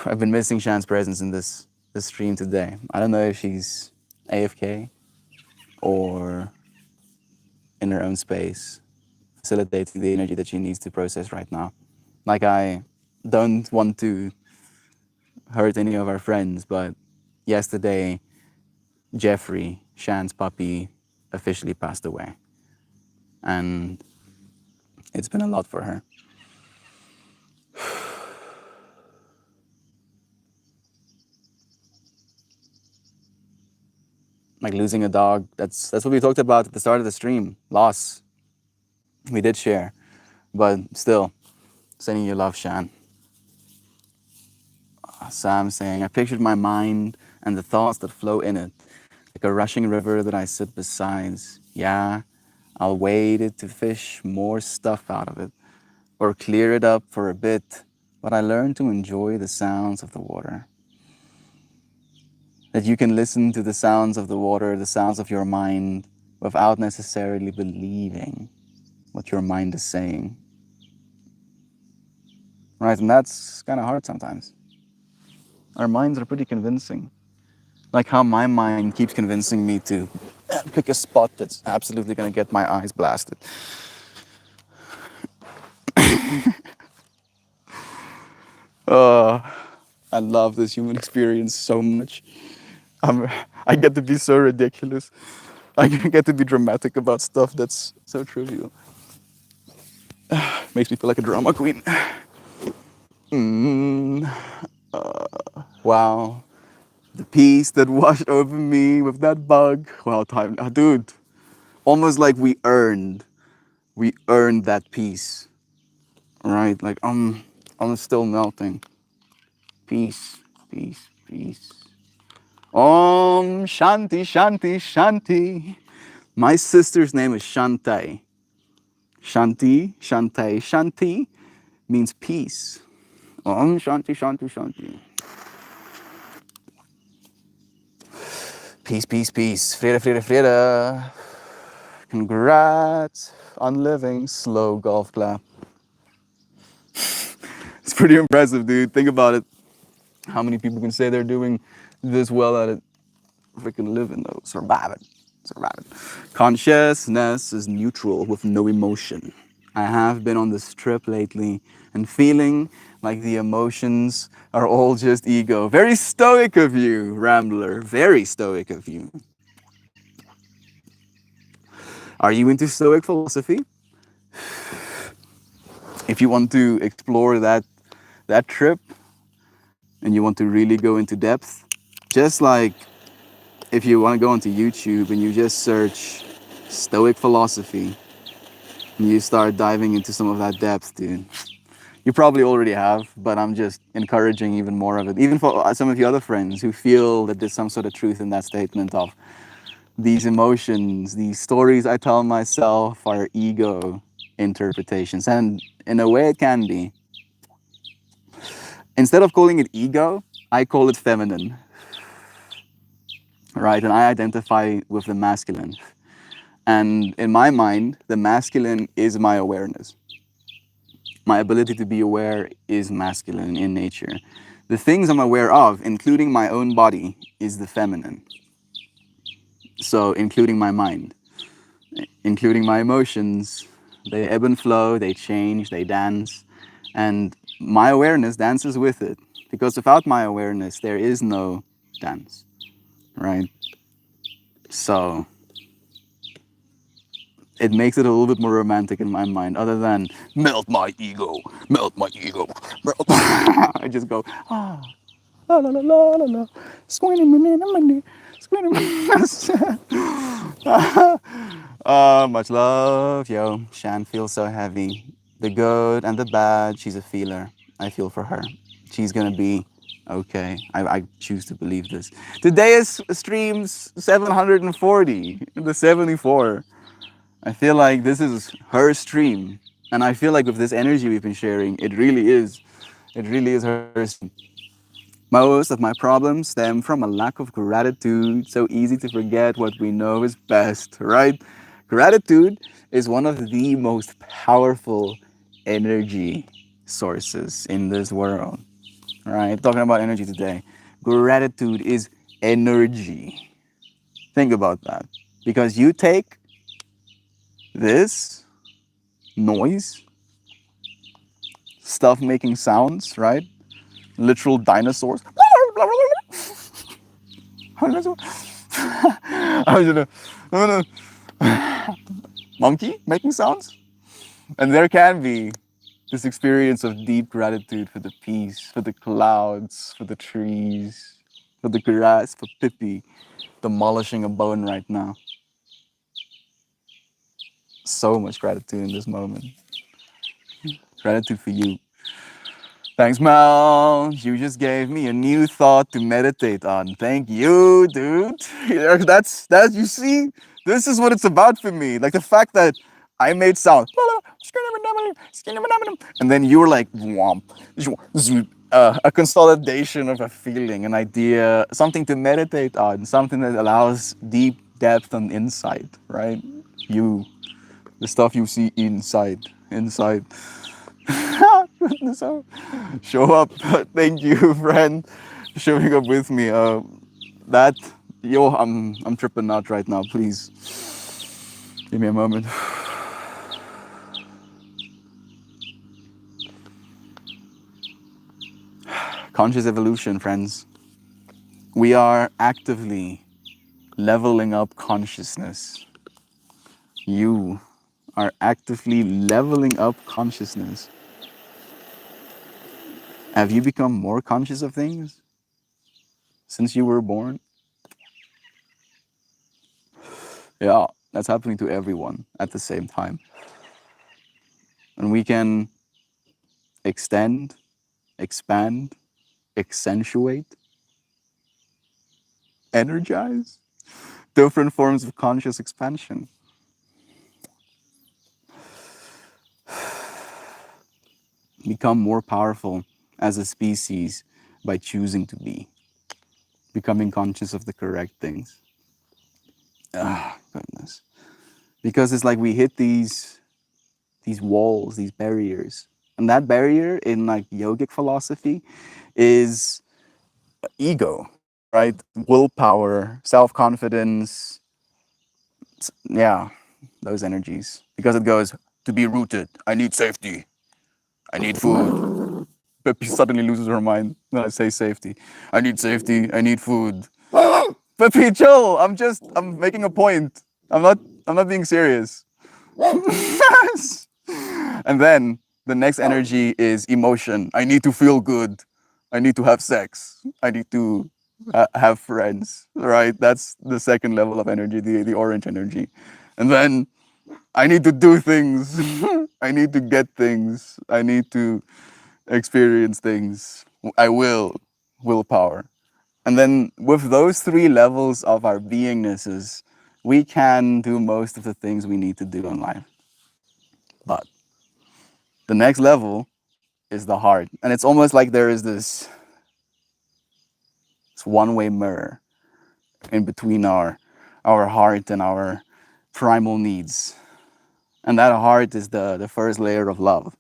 I've been missing Shan's presence in this stream today. I don't know if she's AFK or in her own space, facilitating the energy that she needs to process right now. Like, I don't want to hurt any of our friends, but yesterday, Jeffrey, Shan's puppy, officially passed away. And it's been a lot for her. Like losing a dog, that's what we talked about at the start of the stream. Loss. We did share. But still, sending you love, Shan. Sam saying, I pictured my mind and the thoughts that flow in it, like a rushing river that I sit beside. Yeah, I'll wade it to fish more stuff out of it, or clear it up for a bit, but I learned to enjoy the sounds of the water. That you can listen to the sounds of the water, the sounds of your mind, without necessarily believing what your mind is saying. Right, and that's kind of hard sometimes. Our minds are pretty convincing. Like how my mind keeps convincing me to pick a spot that's absolutely going to get my eyes blasted. I love this human experience so much. I get to be so ridiculous. I get to be dramatic about stuff that's so trivial. Makes me feel like a drama queen. Wow. The peace that washed over me with that bug. Wow, time, dude. Almost like we earned that peace, right? Like I'm still melting. Peace, peace, peace. Om Shanti, Shanti, Shanti. My sister's name is Shantai. Shanti, Shantai, Shanti means peace. Om Shanti, Shanti, Shanti. Peace, peace, peace. Freda, Freda, Freda. Congrats on living slow golf clap. It's pretty impressive, dude. Think about it. How many people can say they're doing this well at it? Freaking living though, surviving, surviving. Consciousness is neutral with no emotion. I have been on this trip lately and feeling like the emotions are all just ego. Very stoic of you, Rambler. Very stoic of you. Are you into Stoic philosophy? If you want to explore that trip and you want to really go into depth, just like if you want to go onto YouTube and you just search Stoic philosophy and you start diving into some of that depth, dude. You probably already have, but I'm just encouraging even more of it. Even for some of your other friends who feel that there's some sort of truth in that statement of these emotions, these stories I tell myself are ego interpretations. And in a way, it can be. Instead of calling it ego, I call it feminine, right? And I identify with the masculine. And in my mind, the masculine is my awareness. My ability to be aware is masculine in nature. The things I'm aware of, including my own body, is the feminine. So, including my mind, including my emotions, they ebb and flow, they change, they dance, and my awareness dances with it. Because without my awareness, there is no dance, right? So, it makes it a little bit more romantic in my mind, other than melt my ego, melt my ego, melt. I just go, ah, la la la la la la, squinty minute, squinty. Much love, yo. Shan feels so heavy. The good and the bad, she's a feeler. I feel for her. She's gonna be okay. I choose to believe this. Today is streams 740, the 74. I feel like this is her stream. And I feel like with this energy we've been sharing, it really is. It really is her stream. Most of my problems stem from a lack of gratitude. So easy to forget what we know is best, right? Gratitude is one of the most powerful energy sources in this world, right? Talking about energy today. Gratitude is energy. Think about that. Because you take this noise, stuff making sounds, right? Literal dinosaurs. I was gonna, monkey making sounds. And there can be this experience of deep gratitude for the peace, for the clouds, for the trees, for the grass, for Pippi demolishing a bone right now. So much gratitude in this moment. Gratitude for you. Thanks, Mel. You just gave me a new thought to meditate on. Thank you, dude. Yeah, that's you see, this is what it's about for me. Like the fact that I made sound, and then you were like, womp, a consolidation of a feeling, an idea, something to meditate on, something that allows deep depth and insight, right? You, the stuff you see inside. So show up. Thank you, friend, for showing up with me. That yo, I'm tripping out right now. Please give me a moment. Conscious evolution, friends. We are actively leveling up consciousness. You are actively leveling up consciousness. Have you become more conscious of things? since you were born. Yeah, that's happening to everyone at the same time. And we can extend, expand, accentuate, energize different forms of conscious expansion. Become more powerful as a species by choosing to be, becoming conscious of the correct things. Ah, goodness. Because it's like we hit these walls, these barriers. And that barrier in like yogic philosophy is ego, right? Willpower, self-confidence, yeah, those energies. Because it goes to be rooted, I need safety, I need food. Peppy suddenly loses her mind when I say safety. I need safety, I need food. Peppy, chill. I'm making a point. I'm not being serious. And then the next energy is emotion. I need to feel good. I need to have sex. I need to have friends. Right? That's the second level of energy, the orange energy. And then I need to do things. I need to get things. I need to experience things. I will. Willpower. And then with those three levels of our beingnesses, we can do most of the things we need to do in life. But the next level is the heart. And it's almost like there is this one-way mirror in between our heart and our primal needs. And that heart is the first layer of love.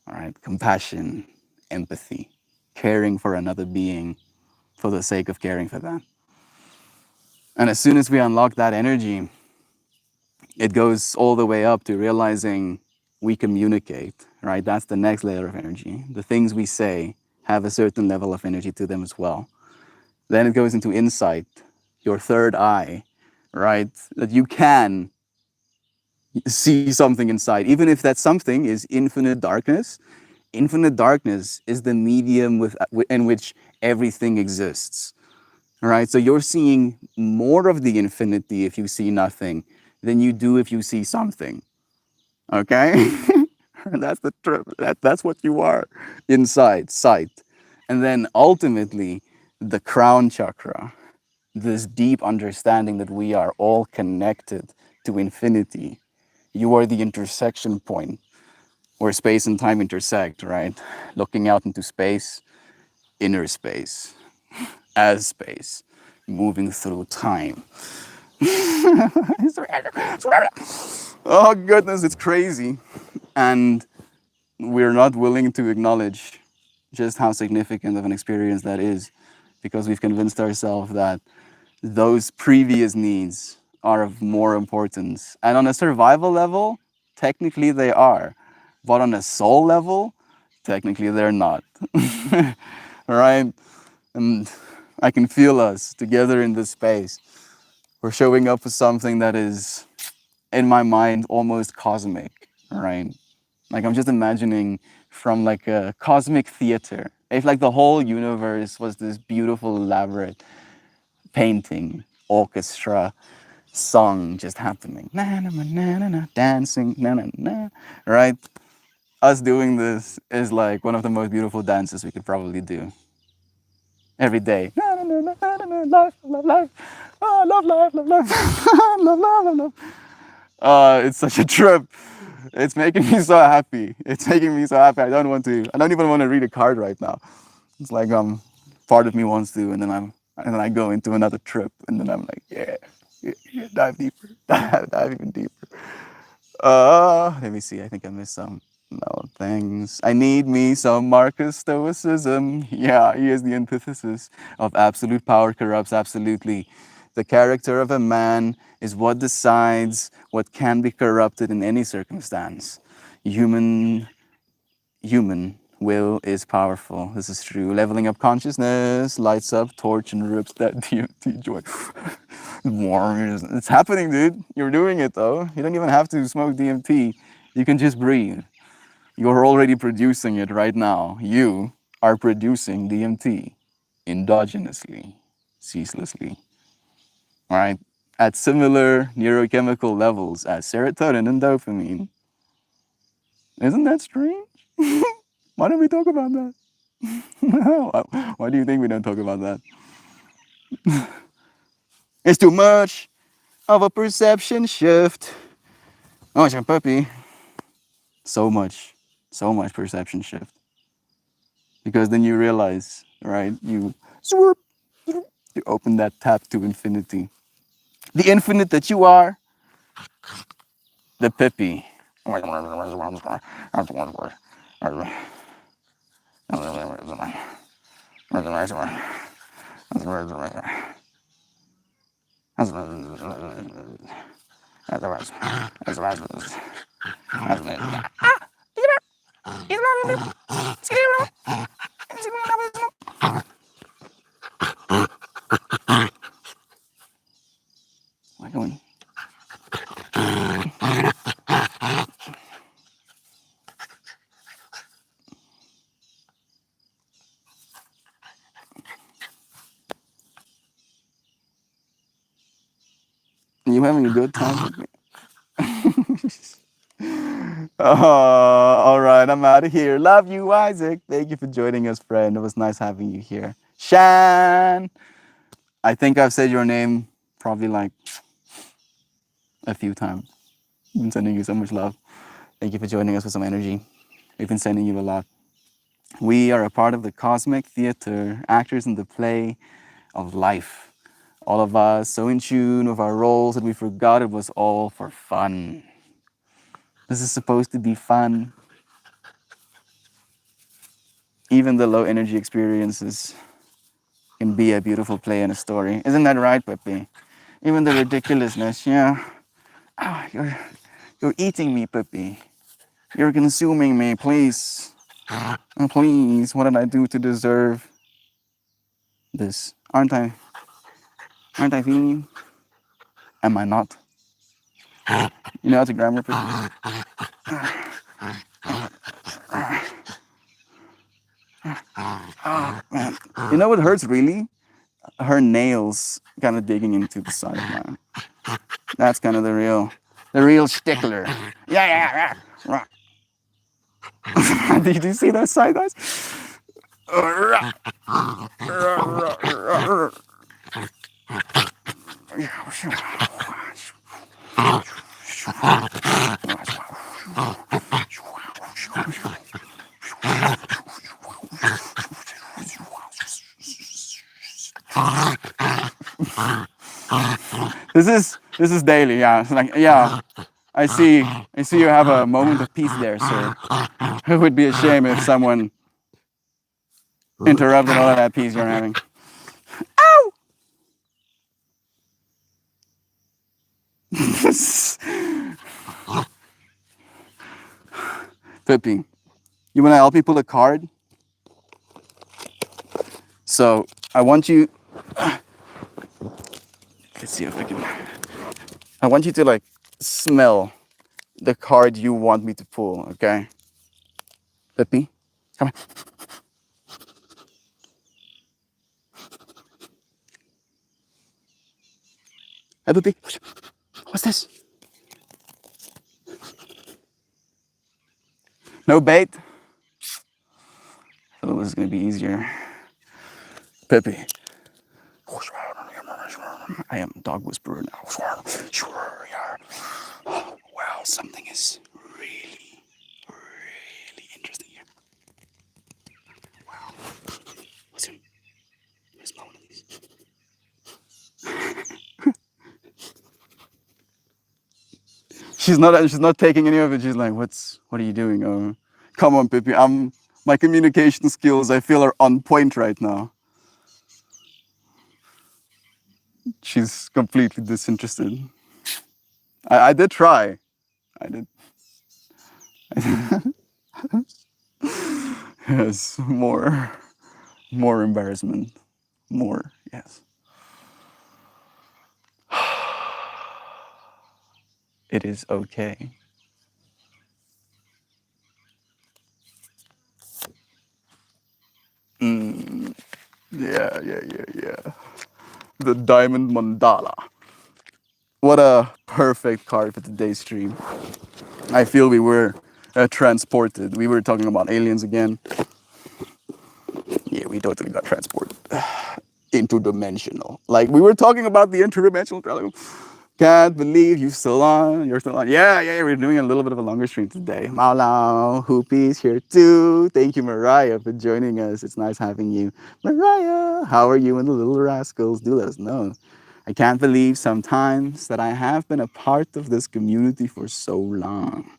All right, compassion, empathy, caring for another being for the sake of caring for them. And as soon as we unlock that energy, it goes all the way up to realizing we communicate, right? That's the next layer of energy. The things we say have a certain level of energy to them as well. Then it goes into insight, your third eye, right? That you can see something inside, even if that something is infinite darkness. Infinite darkness is the medium in which everything exists. All right, so you're seeing more of the infinity if you see nothing than you do if you see something. Okay, that's the truth. That's what you are inside sight, and then ultimately the crown chakra, this deep understanding that we are all connected to infinity. You are the intersection point where space and time intersect. Right, looking out into space, inner space, as space, moving through time. Oh goodness, it's crazy. And we're not willing to acknowledge just how significant of an experience that is because we've convinced ourselves that those previous needs are of more importance. And on a survival level, technically they are. But on a soul level, technically they're not. Right? And I can feel us together in this space. We're showing up for something that is, in my mind, almost cosmic, right? Like I'm just imagining from like a cosmic theater. If like the whole universe was this beautiful, elaborate painting, orchestra, song just happening, na na na na na, dancing, na na na, right? Us doing this is like one of the most beautiful dances we could probably do every day. Na, na, na, na, na, na, life, love life. Oh, love life, love life. Love, love, love, love. It's such a trip. It's making me so happy. It's making me so happy. I don't even want to read a card right now. It's like part of me wants to, and then I go into another trip, and then I'm like, yeah, yeah, yeah, dive deeper, dive even deeper. Let me see. I think I missed some. No, thanks. I need me some Marcus Stoicism. Yeah, he is the antithesis of absolute power corrupts absolutely. The character of a man is what decides what can be corrupted in any circumstance. Human human will is powerful. This is true. Leveling up consciousness, lights up, torch, and rips that DMT joy. Warm. It's happening, dude. You're doing it though. You don't even have to smoke DMT. You can just breathe. You're already producing it right now. You are producing DMT endogenously. ceaselessly, all right, at similar neurochemical levels as serotonin and dopamine. Isn't that strange? Why don't we talk about that? Why do you think we don't talk about that? It's too much of a perception shift. Oh, it's a puppy. So much perception shift. Because then you realize, right? You swoop, you open that tap to infinity. The infinite that you are, the Pippi. You having a good time with me? All right, I'm out of here. Love you, Isaac. Thank you for joining us, friend. It was nice having you here. Shan! I think I've said your name probably like a few times. I've been sending you so much love. Thank you for joining us with some energy. We've been sending you a lot. We are a part of the cosmic theater, actors in the play of life. All of us so in tune with our roles that we forgot it was all for fun. This is supposed to be fun. Even the low energy experiences can be a beautiful play and a story. Isn't that right, Pepe? Even the ridiculousness, yeah. Ah, you're eating me, Pepe. You're consuming me, please. Oh, please, what did I do to deserve this? Aren't I feeling? Am I not? You know, it's a grammar, Pepe. Man. You know what hurts really? Her nails kind of digging into the side, man. That's kind of the real stickler. Yeah. Did you see those side eyes? This is daily, yeah. It's like, yeah. I see you have a moment of peace there, sir. It would be a shame if someone interrupted all of that peace you're having. Ow! Pippi, you want to help me pull a card? So I want you. Let's see if I can. I want you to like smell the card you want me to pull. Okay, Pippi, come on. Hey, Pippi, what's this? No bait. I thought it was gonna be easier. Pippi. I am dog whisperer now. Sure, yeah. Wow, something is really, really interesting here. Wow. What's him? Where's one of these? She's not taking any of it. She's like, what are you doing? Oh, come on, Pippi. My communication skills I feel are on point right now. She's completely disinterested. I did try. I did. Yes, more embarrassment. More, yes. It is okay. Yeah. The Diamond Mandala. What a perfect card for today's stream. I feel we were transported. We were talking about aliens again. Yeah, we totally got transported. Interdimensional. Like we were talking about the interdimensional travel. Can't believe you still on. You're still on. Yeah, yeah, we're doing a little bit of a longer stream today. Maulao, Hoopy's here too. Thank you, Mariah, for joining us. It's nice having you. Mariah, how are you and the little rascals? Do let us know. I can't believe sometimes that I have been a part of this community for so long.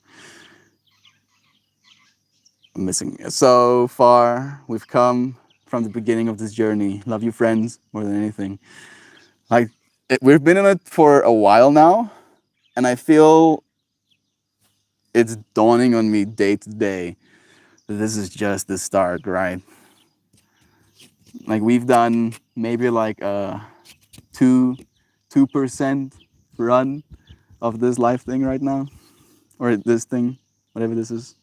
I'm missing you. So far, we've come from the beginning of this journey. Love you, friends, more than anything. Like we've been in it for a while now, and I feel it's dawning on me day to day that this is just the start, right? Like we've done maybe like a 2% run of this life thing right now, or this thing, whatever this is,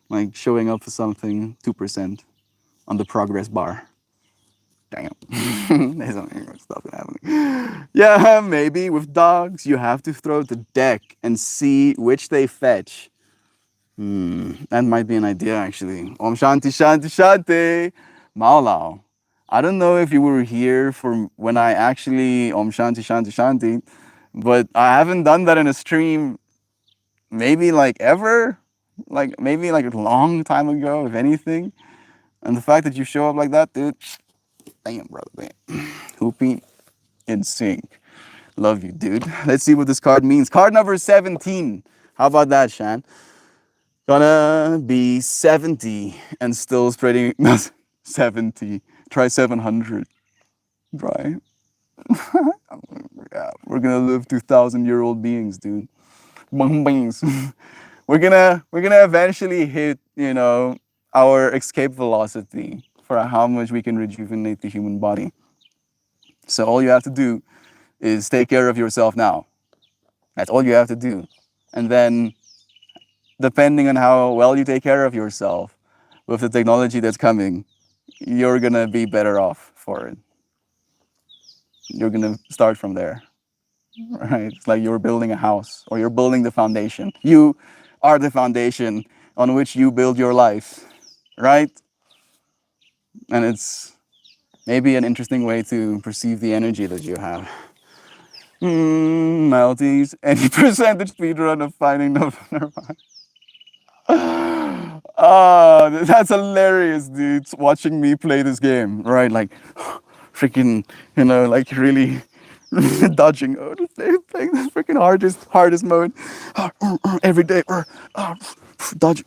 like showing up for something 2% on the progress bar. Damn. There's something stuff happening. Yeah, maybe with dogs, you have to throw the deck and see which they fetch. That might be an idea, actually. Om Shanti Shanti Shanti. Maulao. I don't know if you were here for when I actually Om Shanti Shanti Shanti, but I haven't done that in a stream maybe like ever. Like maybe like a long time ago, if anything. And the fact that you show up like that, dude, damn, brother, man. Hoopy in sync. Love you, dude. Let's see what this card means. Card number 17. How about that, Shan? Gonna be 70 and still spreading 70. Try 700. Right? Yeah, we're gonna live 2,000-year-old beings, dude. Beings. we're gonna eventually hit, our escape velocity for how much we can rejuvenate the human body. So all you have to do is take care of yourself now. That's all you have to do. And then depending on how well you take care of yourself with the technology that's coming, you're gonna be better off for it. You're gonna start from there, right? It's like you're building a house or you're building the foundation. You are the foundation on which you build your life, right? And it's maybe an interesting way to perceive the energy that you have. Maltese, any percentage speed run of finding no Nirvana. Oh, that's hilarious, dude. Watching me play this game, right? Like, freaking, like really dodging, playing this freaking hardest mode every day, dodging,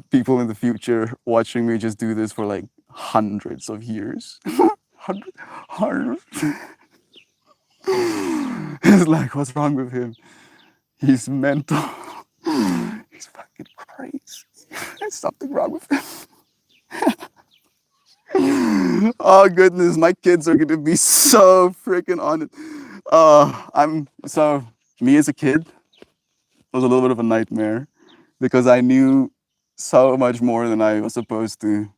people in the future watching me just do this for like hundreds of years, hundreds. It's like, what's wrong with him? He's mental. He's fucking crazy. There's something wrong with him. Oh goodness, my kids are gonna be so freaking on it. Me as a kid was a little bit of a nightmare because I knew so much more than I was supposed to,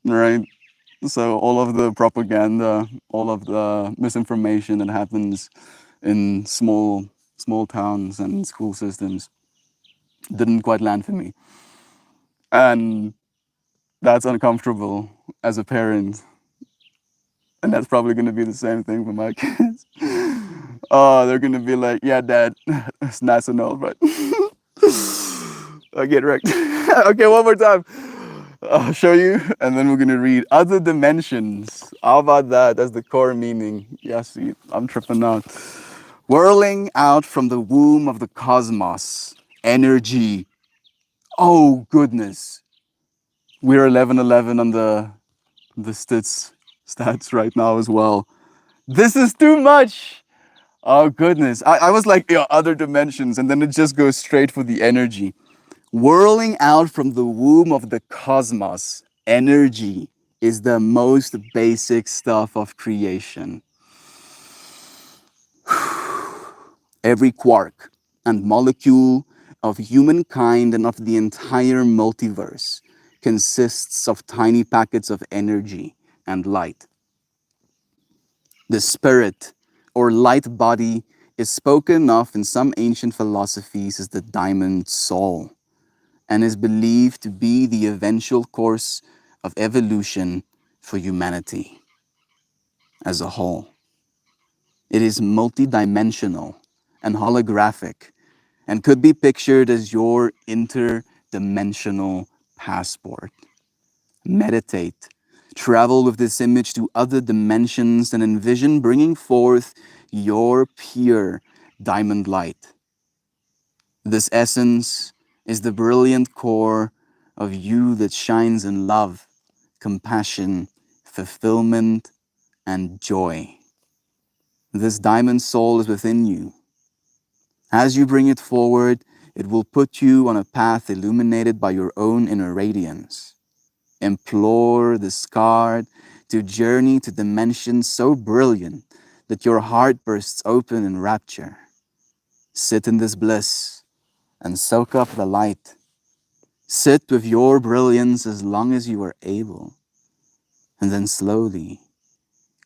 right? So all of the propaganda, all of the misinformation that happens in small towns and school systems didn't quite land for me. And that's uncomfortable as a parent. And that's probably going to be the same thing for my kids. Oh, they're going to be like, yeah, dad, it's nice and all, but I get wrecked. Okay, one more time. I'll show you, and then we're going to read other dimensions. How about that? That's the core meaning. Yeah, see, I'm tripping out. Whirling out from the womb of the cosmos, energy. Oh, goodness. We're 1111 on the stats right now as well. This is too much. Oh goodness. I was like, other dimensions, and then it just goes straight for the energy. Whirling out from the womb of the cosmos, energy is the most basic stuff of creation. Every quark and molecule of humankind and of the entire multiverse consists of tiny packets of energy and light. The spirit or light body is spoken of in some ancient philosophies as the diamond soul and is believed to be the eventual course of evolution for humanity as a whole. It is multidimensional and holographic and could be pictured as your interdimensional passport. Meditate, travel with this image to other dimensions and envision bringing forth your pure diamond light. This essence is the brilliant core of you that shines in love, compassion, fulfillment, and joy. This diamond soul is within you. As you bring it forward, it will put you on a path illuminated by your own inner radiance. Implore the scarred to journey to dimensions so brilliant that your heart bursts open in rapture. Sit in this bliss and soak up the light. Sit with your brilliance as long as you are able, and then slowly,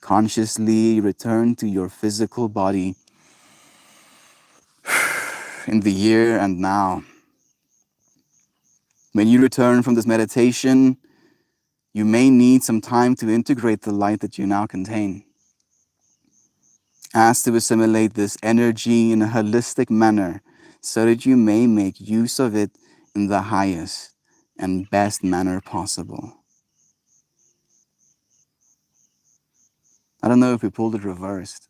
consciously return to your physical body in the here and now. When you return from this meditation, you may need some time to integrate the light that you now contain. Ask to assimilate this energy in a holistic manner so that you may make use of it in the highest and best manner possible. I don't know if we pulled it reversed,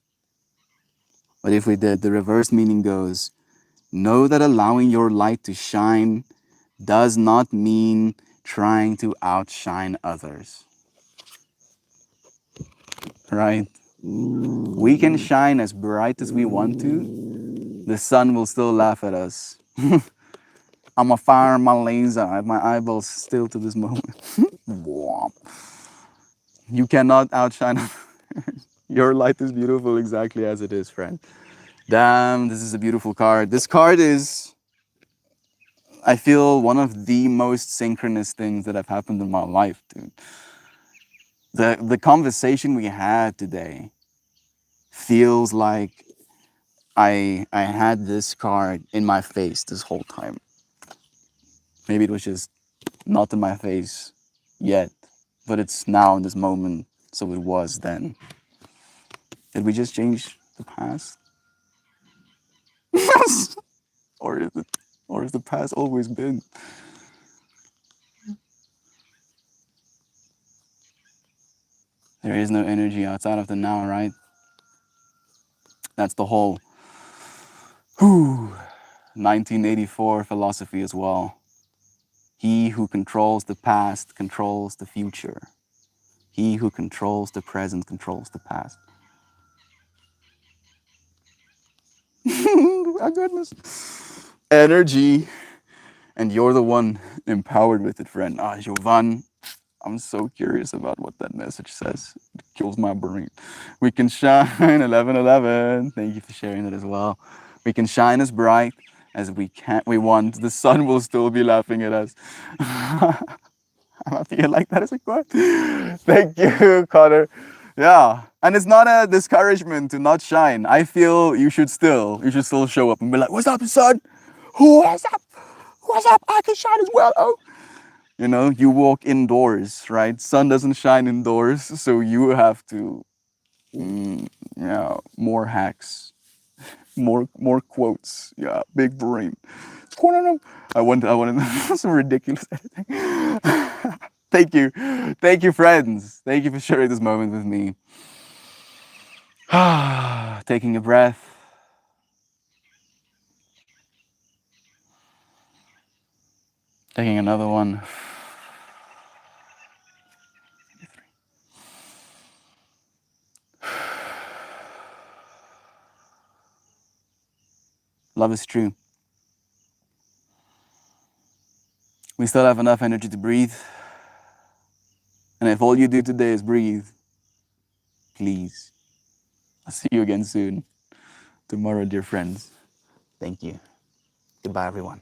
but if we did, the reverse meaning goes, know that allowing your light to shine does not mean trying to outshine others. Right? We can shine as bright as we want to. The sun will still laugh at us. I'm a fire my laser. I have my eyeballs still to this moment. You cannot outshine others. Your light is beautiful exactly as it is, friend. Damn, this is a beautiful card. This card is, I feel, one of the most synchronous things that have happened in my life, dude. The conversation we had today feels like I had this card in my face this whole time. Maybe it was just not in my face yet, but it's now in this moment, so it was then. Did we just change the past? or is it, or has the past always been? There is no energy outside of the now, right? That's the whole 1984 philosophy as well. He who controls the past controls the future. He who controls the present controls the past. My goodness. Energy. And you're the one empowered with it, friend. Jovan, I'm so curious about what that message says. It kills my brain. We can shine 1111. Thank you for sharing that as well. We can shine as bright as we want. The sun will still be laughing at us. I'm happy you like that as a quote. Thank you, Connor. Yeah. And it's not a discouragement to not shine. I feel you should still show up and be like, what's up, son? What's up? What's up? I can shine as well. Oh. You know, you walk indoors, right? Sun doesn't shine indoors, so you have to, more hacks, more quotes. Yeah, big brain. I want some ridiculous editing. Thank you, friends. Thank you for sharing this moment with me. Taking a breath. Taking another one. Love is true. We still have enough energy to breathe. And if all you do today is breathe, please, I'll see you again soon. Tomorrow, dear friends. Thank you. Goodbye, everyone.